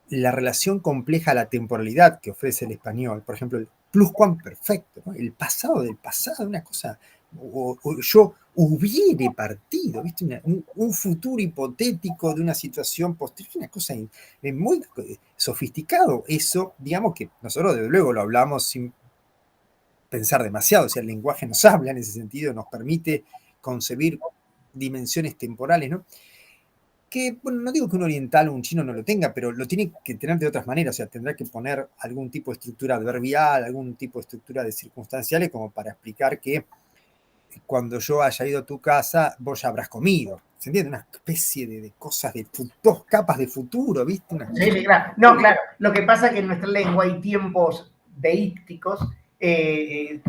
la relación compleja a la temporalidad que ofrece el español, por ejemplo, el pluscuamperfecto, ¿no? El pasado del pasado, una cosa, o yo hubiere partido, ¿viste? Un futuro hipotético de una situación posterior, una cosa muy sofisticado. Eso, digamos que nosotros desde luego lo hablamos sin pensar demasiado, o sea, el lenguaje nos habla en ese sentido, nos permite concebir dimensiones temporales, ¿no? Que, bueno, no digo que un oriental o un chino no lo tenga, pero lo tiene que tener de otras maneras, o sea, tendrá que poner algún tipo de estructura adverbial, algún tipo de estructura de circunstanciales como para explicar que cuando yo haya ido a tu casa, vos ya habrás comido. ¿Se entiende? Una especie de cosas, de dos capas de futuro, ¿viste? Sí, sí, claro. No, claro. Lo que pasa es que en nuestra lengua hay tiempos deícticos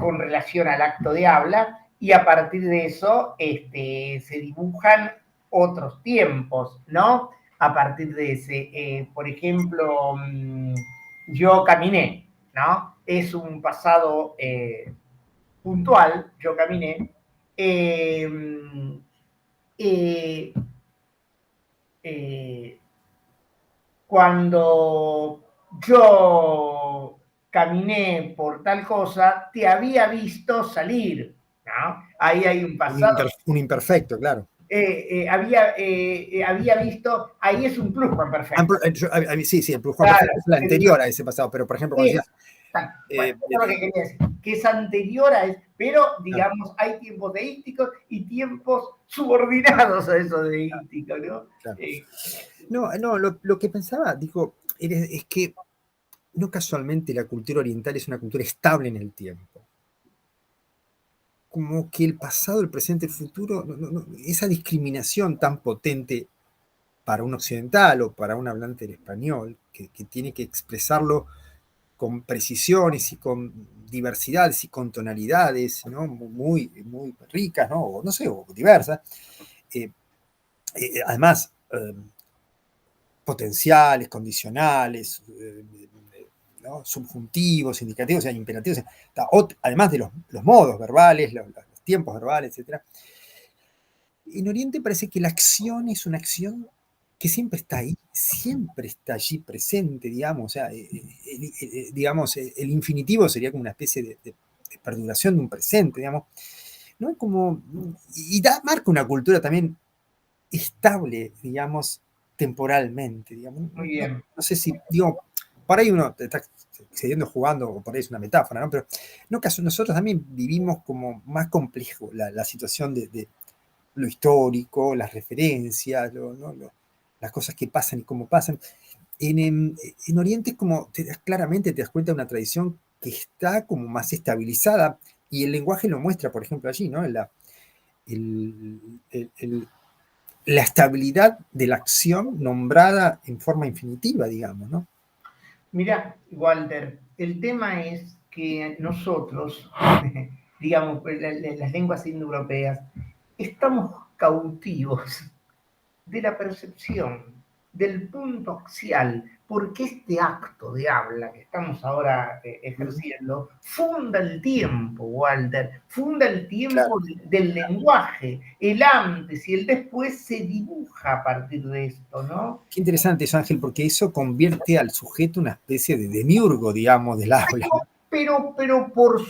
con relación al acto de habla y a partir de eso se dibujan otros tiempos, ¿no? A partir de ese, por ejemplo, yo caminé, ¿no? Es un pasado puntual, yo caminé. Eh, eh, Cuando yo caminé por tal cosa, te había visto salir, ¿no? Ahí hay un pasado. Un imperfecto, claro. Había visto, ahí es un pluscuamperfecto. Sí, el pluscuamperfecto es la anterior a ese pasado, pero por ejemplo, cuando decías, bueno, eso es lo que quería decir, que es anterior a eso, pero digamos, hay tiempos deísticos y tiempos subordinados a esos deísticos, ¿no? Claro. No, lo que pensaba, digo, es que no casualmente la cultura oriental es una cultura estable en el tiempo. Como que el pasado, el presente, el futuro, esa discriminación tan potente para un occidental o para un hablante del español, que tiene que expresarlo con precisiones y con diversidades y con tonalidades, ¿no? Muy, muy ricas, ¿no? O no sé, o diversas. Además, potenciales, condicionales, ¿no? Subjuntivos, indicativos, o sea, imperativos, además de los modos verbales, los tiempos verbales, etc. En Oriente parece que la acción es una acción que siempre está ahí, siempre está allí presente, digamos, o sea, digamos, el infinitivo sería como una especie de perduración de un presente, digamos, ¿no? Como, y marca una cultura también estable, digamos, temporalmente, digamos. Muy bien. No sé si, digo, por ahí uno está excediendo jugando, o por ahí es una metáfora, ¿no? Pero no, nosotros también vivimos como más complejo la situación de lo histórico, las referencias, las cosas que pasan y cómo pasan. En Oriente es como, claramente te das cuenta de una tradición que está como más estabilizada y el lenguaje lo muestra, por ejemplo, allí, ¿no? La estabilidad de la acción nombrada en forma infinitiva, digamos, ¿no? Mira, Walter, el tema es que nosotros, digamos, las lenguas indoeuropeas, estamos cautivos de la percepción. del punto axial, porque este acto de habla que estamos ahora ejerciendo funda el tiempo, Walter, funda el tiempo Claro. del lenguaje, el antes y el después se dibuja a partir de esto, ¿no? Qué interesante eso, Ángel, porque eso convierte al sujeto en una especie de demiurgo, digamos, del habla. Pero por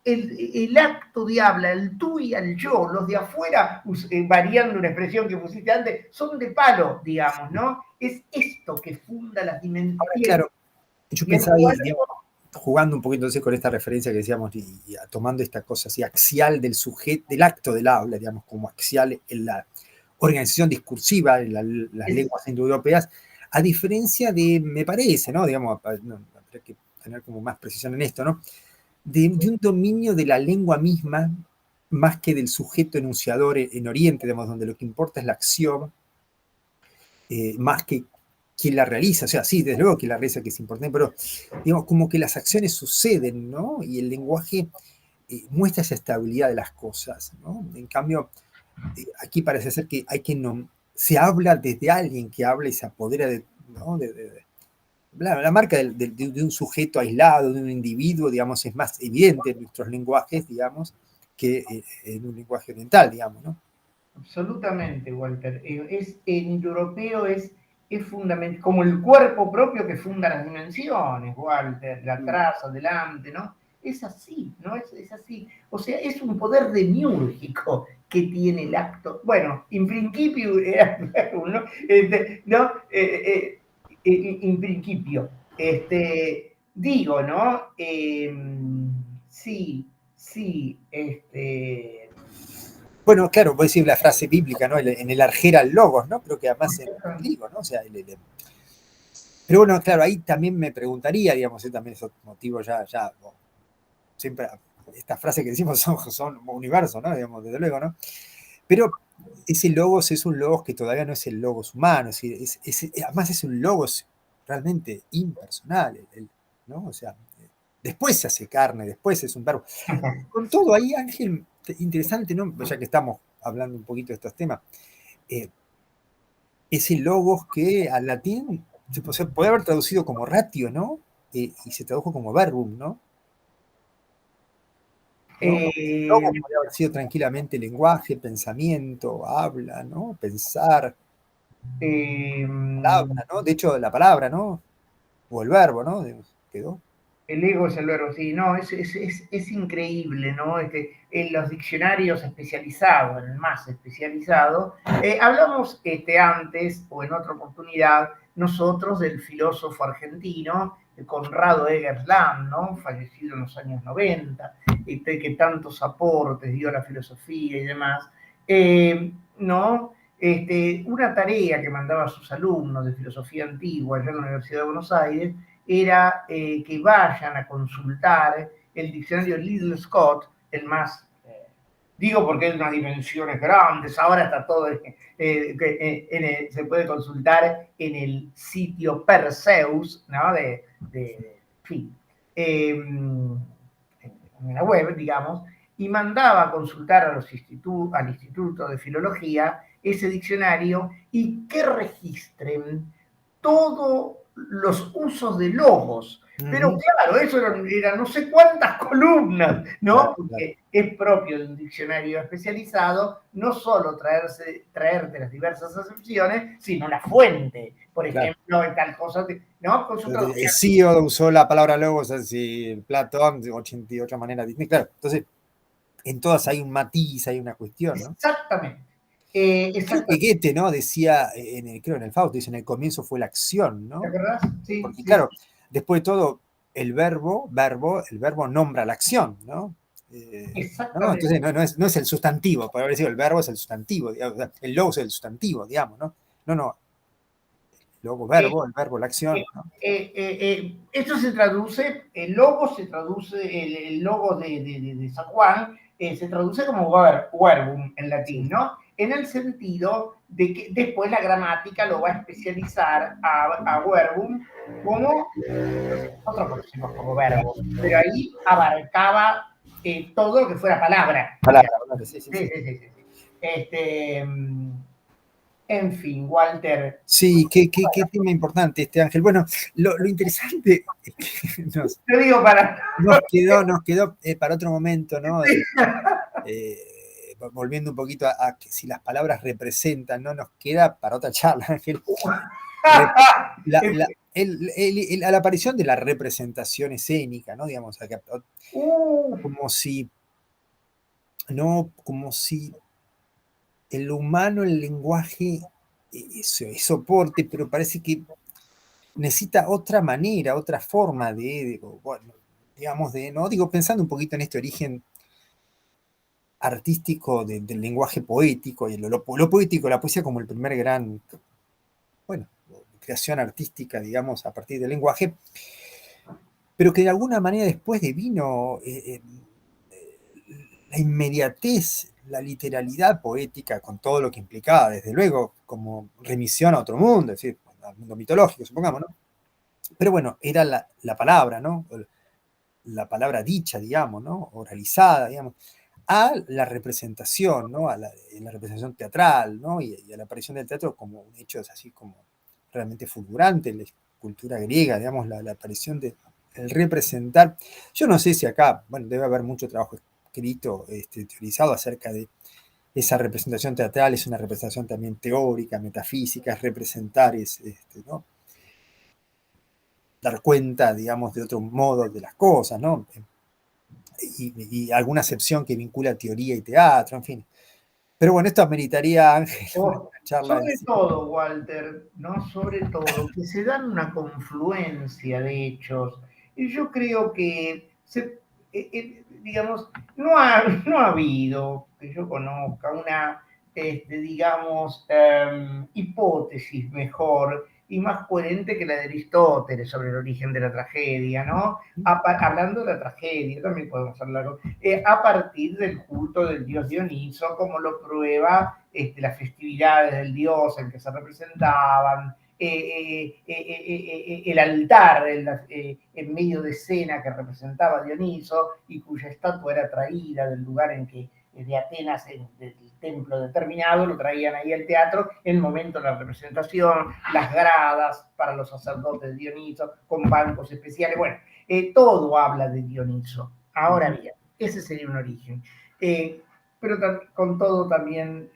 el acto de habla, el tú y el yo, los de afuera, variando una expresión que pusiste antes, son de palo, digamos, ¿no? Es esto que funda las dimensiones. Ahora, claro, yo pensaba ahí, digamos, jugando un poquito entonces con esta referencia que decíamos y tomando esta cosa así axial del sujeto, del acto del habla, digamos, como axial en la organización discursiva en las lenguas indoeuropeas, a diferencia de, me parece, ¿no? Digamos, no, habría que tener como más precisión en esto, ¿no? De un dominio de la lengua misma, más que del sujeto enunciador en Oriente, digamos, donde lo que importa es la acción, más que quien la realiza. O sea, sí, desde luego que la realiza, que es importante, pero digamos, como que las acciones suceden, ¿no? Y el lenguaje muestra esa estabilidad de las cosas, ¿no? En cambio, aquí parece ser que hay que no, se habla desde alguien que habla y se apodera de, ¿no? La marca de un sujeto aislado, de un individuo, digamos, es más evidente en nuestros lenguajes, digamos, que en un lenguaje oriental, digamos, ¿no? Absolutamente, Walter. En europeo es fundamental, como el cuerpo propio que funda las dimensiones, Walter, la traza, adelante, ¿no? Es así, ¿no? Es así. O sea, es un poder demiúrgico que tiene el acto. Bueno, in principio, ¿no? ¿no? In principio. Digo, ¿no? Sí, sí, Bueno, claro, puedes decir la frase bíblica, ¿no? En el argera logos, ¿no? Creo que además en griego, ¿no? O sea, pero bueno, claro, ahí también me preguntaría, digamos, también es otro motivo ya siempre, estas frases que decimos son universo, ¿no? Digamos, desde luego, ¿no? Pero ese logos es un logos que todavía no es el logos humano, además es un logos realmente impersonal, ¿no? O sea, después se hace carne, después es un verbo. Con todo ahí, Ángel, interesante, ¿no? Ya que estamos hablando un poquito de estos temas, ese logos que al latín se puede haber traducido como ratio, ¿no? Y se tradujo como verbum, ¿no? ¿No? Logos podría haber sido tranquilamente lenguaje, pensamiento, habla, ¿no? Pensar, palabra, ¿no? De hecho, la palabra, ¿no? O el verbo, ¿no? Quedó. El ego es el verbo, sí, no, es increíble, ¿no? En los diccionarios especializados, en el más especializado, hablamos antes o en otra oportunidad nosotros del filósofo argentino Conrado Egersland, ¿no? Fallecido en los años 90, que tantos aportes dio a la filosofía y demás, ¿no? Una tarea que mandaba a sus alumnos de filosofía antigua allá en la Universidad de Buenos Aires era que vayan a consultar el diccionario Liddell Scott, el más, digo porque es de unas dimensiones grandes, ahora está todo, se puede consultar en el sitio Perseus, ¿no? En fin, en la web, digamos, y mandaba a consultar al Instituto de Filología ese diccionario y que registren todos los usos de logos. Pero claro, eso eran no sé cuántas columnas, ¿no? Claro, Porque es propio de un diccionario especializado no solo traerte las diversas acepciones, sino la fuente. Por ejemplo, en tal cosa, ¿no? Con su traducción. Hesíodo usó la palabra logos, así, Platón, de 88 maneras distintas. Claro, entonces, en todas hay un matiz, hay una cuestión, ¿no? Exactamente. Creo que Goethe, ¿no? Decía, creo en el Fausto, dice, en el comienzo fue la acción, ¿no? ¿Te acordás? Sí, porque sí. claro, después de todo, el verbo nombra la acción, ¿no? Exactamente. Entonces no es el sustantivo, por haber sido el verbo es el sustantivo, digamos, el logos es el sustantivo, digamos, ¿no? No, luego el verbo, la acción, ¿no? Esto se traduce, el logo se traduce, el logo de San Juan se traduce como verbum en latín, ¿no? En el sentido de que después la gramática lo va a especializar a verbum como nosotros conocemos como verbo, pero ahí abarcaba todo lo que fuera palabra. Palabra, sí. Sí. En fin, Walter. Sí, qué tema importante este, Ángel. Bueno, lo interesante es que Te digo para... nos quedó para otro momento, ¿no? Volviendo un poquito a que si las palabras representan, ¿no? Nos queda para otra charla, Ángel. A la aparición de la representación escénica, ¿no? Digamos, como si, ¿no? Como si en lo humano el lenguaje es soporte, pero parece que necesita otra manera, otra forma bueno, digamos, no digo, pensando un poquito en este origen artístico del lenguaje poético y lo poético, la poesía como el primer gran, bueno, creación artística, digamos, a partir del lenguaje, pero que de alguna manera después devino la inmediatez, la literalidad poética, con todo lo que implicaba, desde luego, como remisión a otro mundo, es decir, al mundo mitológico, supongamos, ¿no? Pero bueno, era la palabra, ¿no? La palabra dicha, digamos, ¿no? Oralizada, digamos, a la representación, ¿no? La representación teatral, ¿no? Y a la aparición del teatro como un hecho así como realmente fulgurante en la cultura griega, digamos, la aparición del representar. Yo no sé si acá, bueno, debe haber mucho trabajo escrito, teorizado acerca de esa representación teatral, es una representación también teórica, metafísica, es representar, ¿no? Dar cuenta, digamos, de otro modo de las cosas, ¿no? Y alguna acepción que vincula teoría y teatro, en fin. Pero bueno, esto ameritaría, Ángel, una charla en Sobre sí. todo, Walter, ¿no? Sobre todo, que se dan una confluencia de hechos. Y yo creo que, digamos, no ha habido, que yo conozca, una, digamos, hipótesis mejor y más coherente que la de Aristóteles sobre el origen de la tragedia, ¿no? Hablando de la tragedia, también podemos hablar a partir del culto del dios Dioniso, como lo prueba las festividades del dios en que se representaban, el altar en medio de escena que representaba a Dioniso y cuya estatua era traída del lugar en que de Atenas, del templo determinado, lo traían ahí al teatro en el momento de la representación, las gradas para los sacerdotes de Dioniso, con bancos especiales, bueno, todo habla de Dioniso. Ahora bien, ese sería un origen. Pero con todo también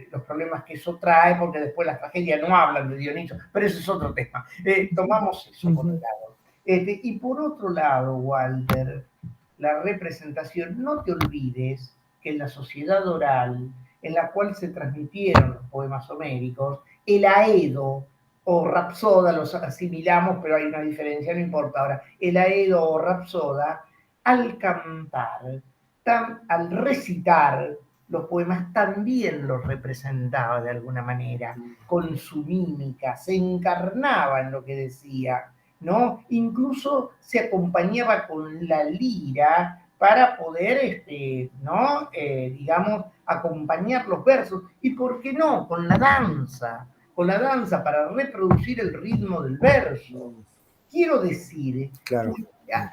los problemas que eso trae, porque después las tragedias no hablan de Dioniso, pero eso es otro tema. Tomamos eso por un lado. Y por otro lado, Walter, la representación, no te olvides que en la sociedad oral, en la cual se transmitieron los poemas homéricos, el aedo o rapsoda, los asimilamos, pero hay una diferencia, no importa ahora, el aedo o rapsoda, al cantar, al recitar los poemas, también los representaba de alguna manera, con su mímica, se encarnaba en lo que decía, ¿no? Incluso se acompañaba con la lira para poder, ¿no? Digamos, acompañar los versos, y por qué no, con la danza para reproducir el ritmo del verso. Quiero decir, Claro.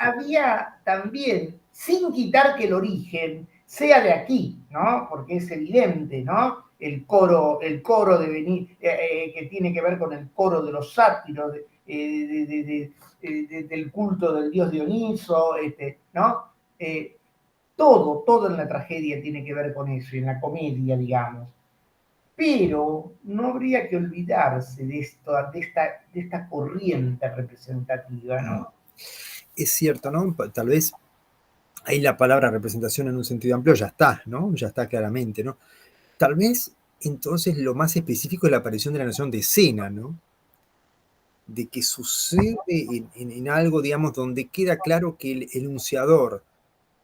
había también, sin quitar que el origen sea de aquí, ¿no? Porque es evidente, ¿no? El coro de venir, que tiene que ver con el coro de los sátiros, del culto del dios Dioniso, ¿no? Todo en la tragedia tiene que ver con eso, en la comedia, digamos. Pero no habría que olvidarse de esta corriente representativa, ¿no? Es cierto, ¿no? Tal vez ahí la palabra representación en un sentido amplio ya está, ¿no? Ya está claramente, ¿no? Tal vez entonces lo más específico es la aparición de la noción de escena, ¿no? De que sucede en algo, digamos, donde queda claro que el enunciador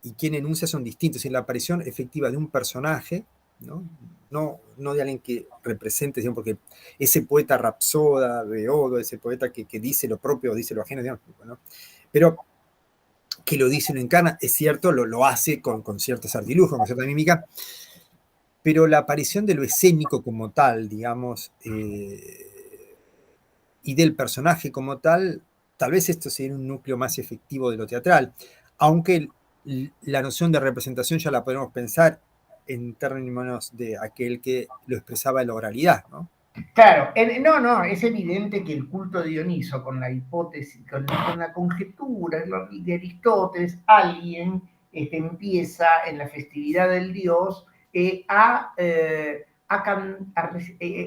y quien enuncia son distintos. En la aparición efectiva de un personaje, ¿no? No de alguien que represente, digamos, porque ese poeta rapsoda de Odo, ese poeta que dice lo propio, dice lo ajeno, digamos, ¿no? Pero que lo dice, lo encarna, es cierto, lo hace con ciertos artilugios, con cierta mímica, pero la aparición de lo escénico como tal, digamos, y del personaje como tal vez esto sería un núcleo más efectivo de lo teatral, aunque la noción de representación ya la podemos pensar en términos de aquel que lo expresaba en la oralidad, ¿no? Claro, no, es evidente que el culto de Dioniso, con la hipótesis, con la conjetura de Aristóteles, alguien empieza en la festividad del dios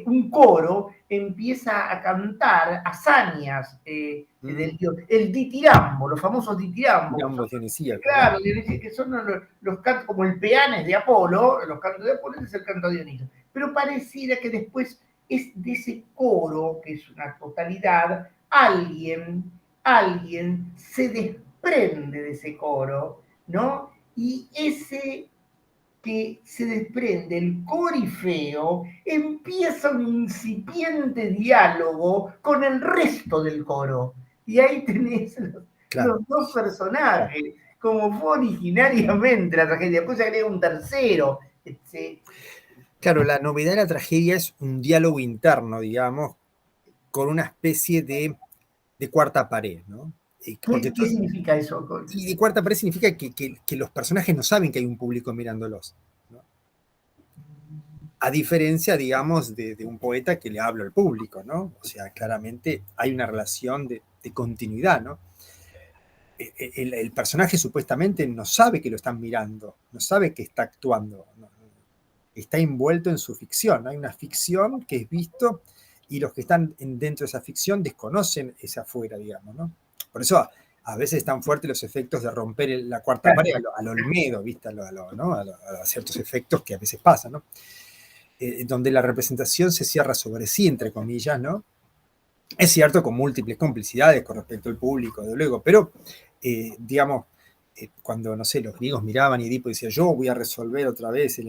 un coro empieza a cantar hazañas del dios, el ditirambo, los famosos ditirambo, Ambos dionisíacos, ¿no? claro, que son los cantos como el peanes de Apolo, los cantos de Apolo es el canto de Dioniso, pero pareciera que después es de ese coro, que es una totalidad, alguien se desprende de ese coro, ¿no? Y ese que se desprende, el corifeo, empieza un incipiente diálogo con el resto del coro. Y ahí tenés Claro. los dos personajes, como fue originariamente la tragedia. Después se agrega un tercero. Claro, la novedad de la tragedia es un diálogo interno, digamos, con una especie de cuarta pared, ¿no? ¿Qué significa eso? Y de cuarta pared significa que los personajes no saben que hay un público mirándolos, ¿no? A diferencia, digamos, de un poeta que le habla al público, ¿no? O sea, claramente hay una relación de continuidad, ¿no? El personaje supuestamente no sabe que lo están mirando, no sabe que está actuando, ¿no? Está envuelto en su ficción, ¿no? Hay una ficción que es visto y los que están dentro de esa ficción desconocen esa afuera, digamos, ¿no? Por eso a veces están fuertes los efectos de romper la cuarta pared al Olmedo, ¿viste? ¿no? A ciertos efectos que a veces pasan, ¿no? Donde la representación se cierra sobre sí, entre comillas, ¿no? Es cierto, con múltiples complicidades con respecto al público, de luego, pero, digamos, cuando, no sé, los griegos miraban y Edipo decía, yo voy a resolver otra vez,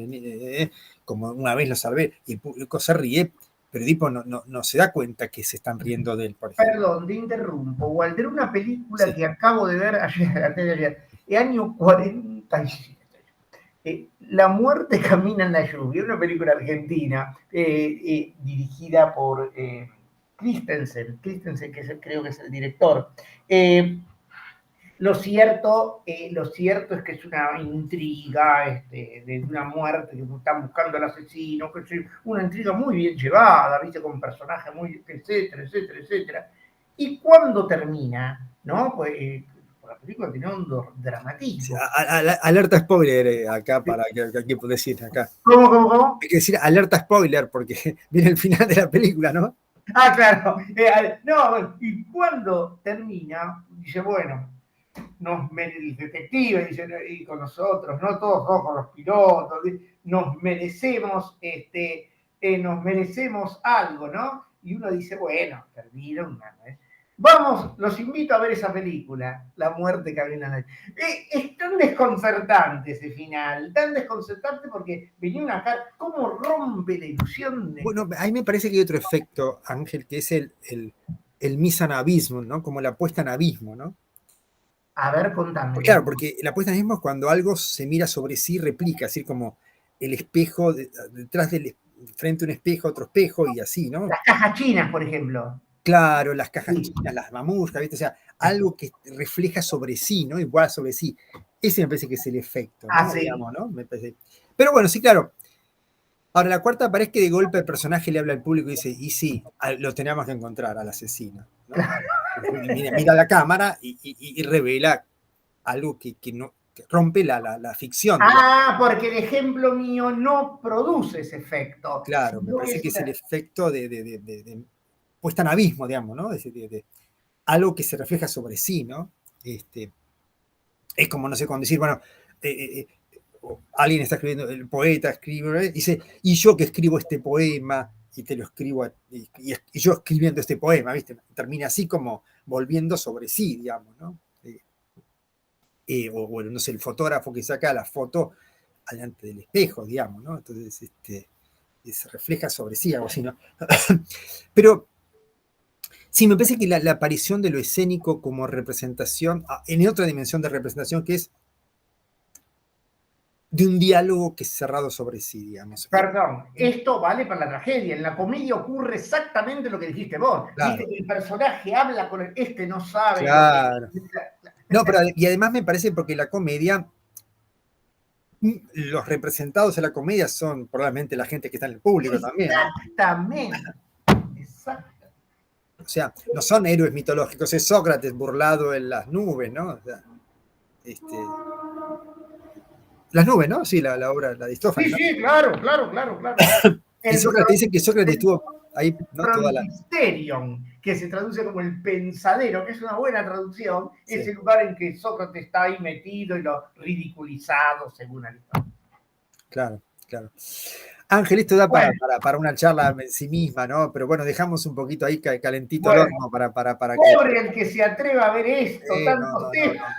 como una vez lo salvé, y el público se ríe, pero Edipo no se da cuenta que se están riendo de él, por ejemplo. Perdón, te interrumpo, Walter, una película Sí. que acabo de ver ayer, el año 47. La muerte camina en la lluvia, una película argentina dirigida por Christensen, que creo que es el director. Lo cierto es que es una intriga de una muerte que están buscando al asesino, que es una intriga muy bien llevada, ¿viste? Con personajes muy, etcétera, etcétera, etcétera. Y cuando termina, ¿no? Pues la película tiene un dramatismo. Alerta spoiler acá, para que hay que decir acá. ¿Cómo? Hay que decir alerta spoiler porque viene el final de la película, ¿no? Ah, claro. No, y cuando termina, dice, bueno, el detective dice, y con nosotros, no todos, no, con los pilotos, nos merecemos, nos merecemos algo, ¿no? Y uno dice, bueno, termina una vez. Vamos, los invito a ver esa película, La muerte camina en la... Es tan desconcertante ese final, tan desconcertante porque venía una cara, ¿cómo rompe la ilusión? Bueno, a mí me parece que hay otro efecto, Ángel, que es el misan abismo, ¿no? Como la puesta en abismo, ¿no? A ver, contame. Claro, porque la puesta en abismo es cuando algo se mira sobre sí y replica, así como el espejo, detrás frente a un espejo, otro espejo y así, ¿no? Las cajas chinas, por ejemplo. Claro, las cajas chinas, las mamushkas, ¿viste? O sea, algo que refleja sobre sí, ¿no? Igual sobre sí. Ese me parece que es el efecto, ¿no? Sí. Digamos, ¿no? Me parece. Pero bueno, sí, claro. Ahora, la cuarta pared que de golpe el personaje le habla al público y dice, y sí, lo tenemos que encontrar al asesino, ¿no? Mira la cámara y revela algo que rompe la ficción. Porque el ejemplo mío no produce ese efecto. Claro, me parece que es el efecto de puesta en abismo, digamos, ¿no? De algo que se refleja sobre sí, ¿no? Es como, no sé, cuando decir, bueno, alguien está escribiendo, el poeta escribe, dice, y yo que escribo este poema, y te lo escribo, y yo escribiendo este poema, ¿viste? Termina así como volviendo sobre sí, digamos, ¿no? O bueno, no sé, el fotógrafo que saca la foto delante del espejo, digamos, ¿no? Entonces, se refleja sobre sí, algo así, ¿no? Pero sí, me parece que la aparición de lo escénico como representación, en otra dimensión de representación que es de un diálogo que es cerrado sobre sí, digamos. Perdón, esto vale para la tragedia. En la comedia ocurre exactamente lo que dijiste vos. Claro. Viste que el personaje habla con no sabe. Claro. No, pero y además me parece porque la comedia, los representados en la comedia son probablemente la gente que está en el público también, ¿no? Exactamente. O sea, no son héroes mitológicos, es Sócrates burlado en las nubes, ¿no? O sea, las nubes, ¿no? Sí, la obra, la de Sí, Aristófanes, ¿no? sí, claro, claro, claro, claro. Y El, Sócrates dice que Sócrates el estuvo ahí, ¿no? Toda la... Frontisterion, que se traduce como el pensadero, que es una buena traducción, Sí. es el lugar en que Sócrates está ahí metido y lo ridiculizado, según Aristóteles. Claro, claro. Ángel, esto da Bueno, para una charla en sí misma, ¿no? Pero bueno, dejamos un poquito ahí calentito el bueno, horno para que... pobre el que se atreva a ver esto, No, tantos no, no, temas.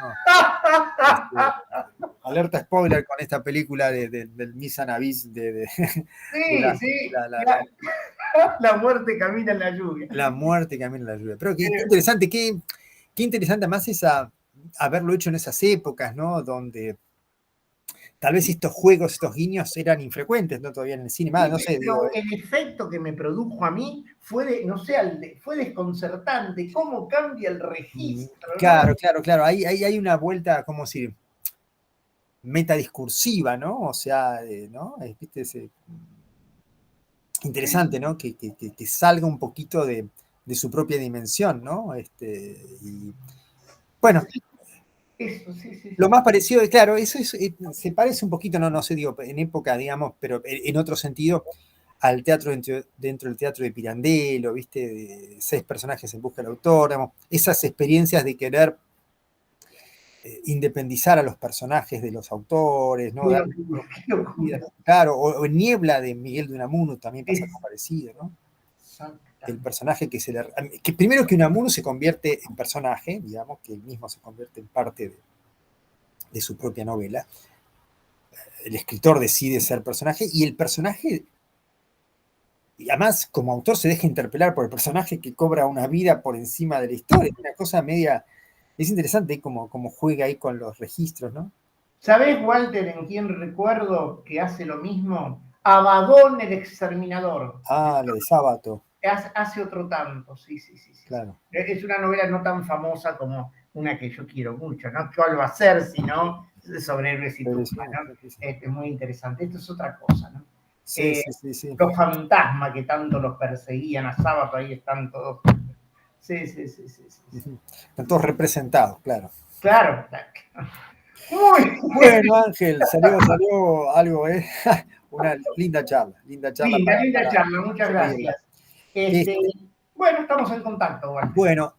no, no. Alerta spoiler con esta película del Miss Anavis Sí, sí, la muerte camina en la lluvia. la muerte que a mí la lluvia. Pero qué interesante, qué interesante además haberlo hecho en esas épocas, ¿no? Donde tal vez estos juegos, estos guiños eran infrecuentes, ¿no? Todavía en el cine, no sé, digo. Pero el efecto que me produjo a mí fue, no sé, fue desconcertante. ¿Cómo cambia el registro? Claro, ¿no? claro, claro. Ahí hay una vuelta, como decir, metadiscursiva, ¿no? O sea, ¿no? ¿Viste? Interesante, ¿no? Que salga un poquito de su propia dimensión, ¿no? Y, bueno, Eso, sí, sí, lo sí. más parecido, claro, eso se parece un poquito, no sé, digo, en época, digamos, pero en otro sentido, al teatro dentro del teatro de Pirandello, ¿viste? De 6 personajes en busca del autor, digamos, esas experiencias de querer independizar a los personajes de los autores, ¿no? Dar Qué locura. claro, o en Niebla de Miguel de Unamuno también pasa algo parecido, ¿no? El personaje que primero que Unamuno se convierte en personaje, digamos, que él mismo se convierte en parte de su propia novela. El escritor decide ser personaje y el personaje, y además como autor se deja interpelar por el personaje que cobra una vida por encima de la historia. Es una cosa media, es interesante como juega ahí con los registros, ¿no? ¿Sabés, Walter, en quién recuerdo que hace lo mismo? Abadón el exterminador. Ah, lo de Sábato. Hace otro tanto, sí, sí, sí, sí. Claro. Es una novela no tan famosa como una que yo quiero mucho, ¿no? ¿Cuál va a ser si no sobre héroes y tumbas, ¿no? Es muy interesante. Esto es otra cosa, ¿no? Sí, sí, sí. Los fantasmas que tanto los perseguían a Sábato, ahí están todos. Sí. Están todos representados, claro. Claro. Muy bueno, Ángel, salió algo, ¿eh? Una linda charla. Linda charla linda charla, muchas gracias. Bueno, estamos en contacto, Walter. Bueno,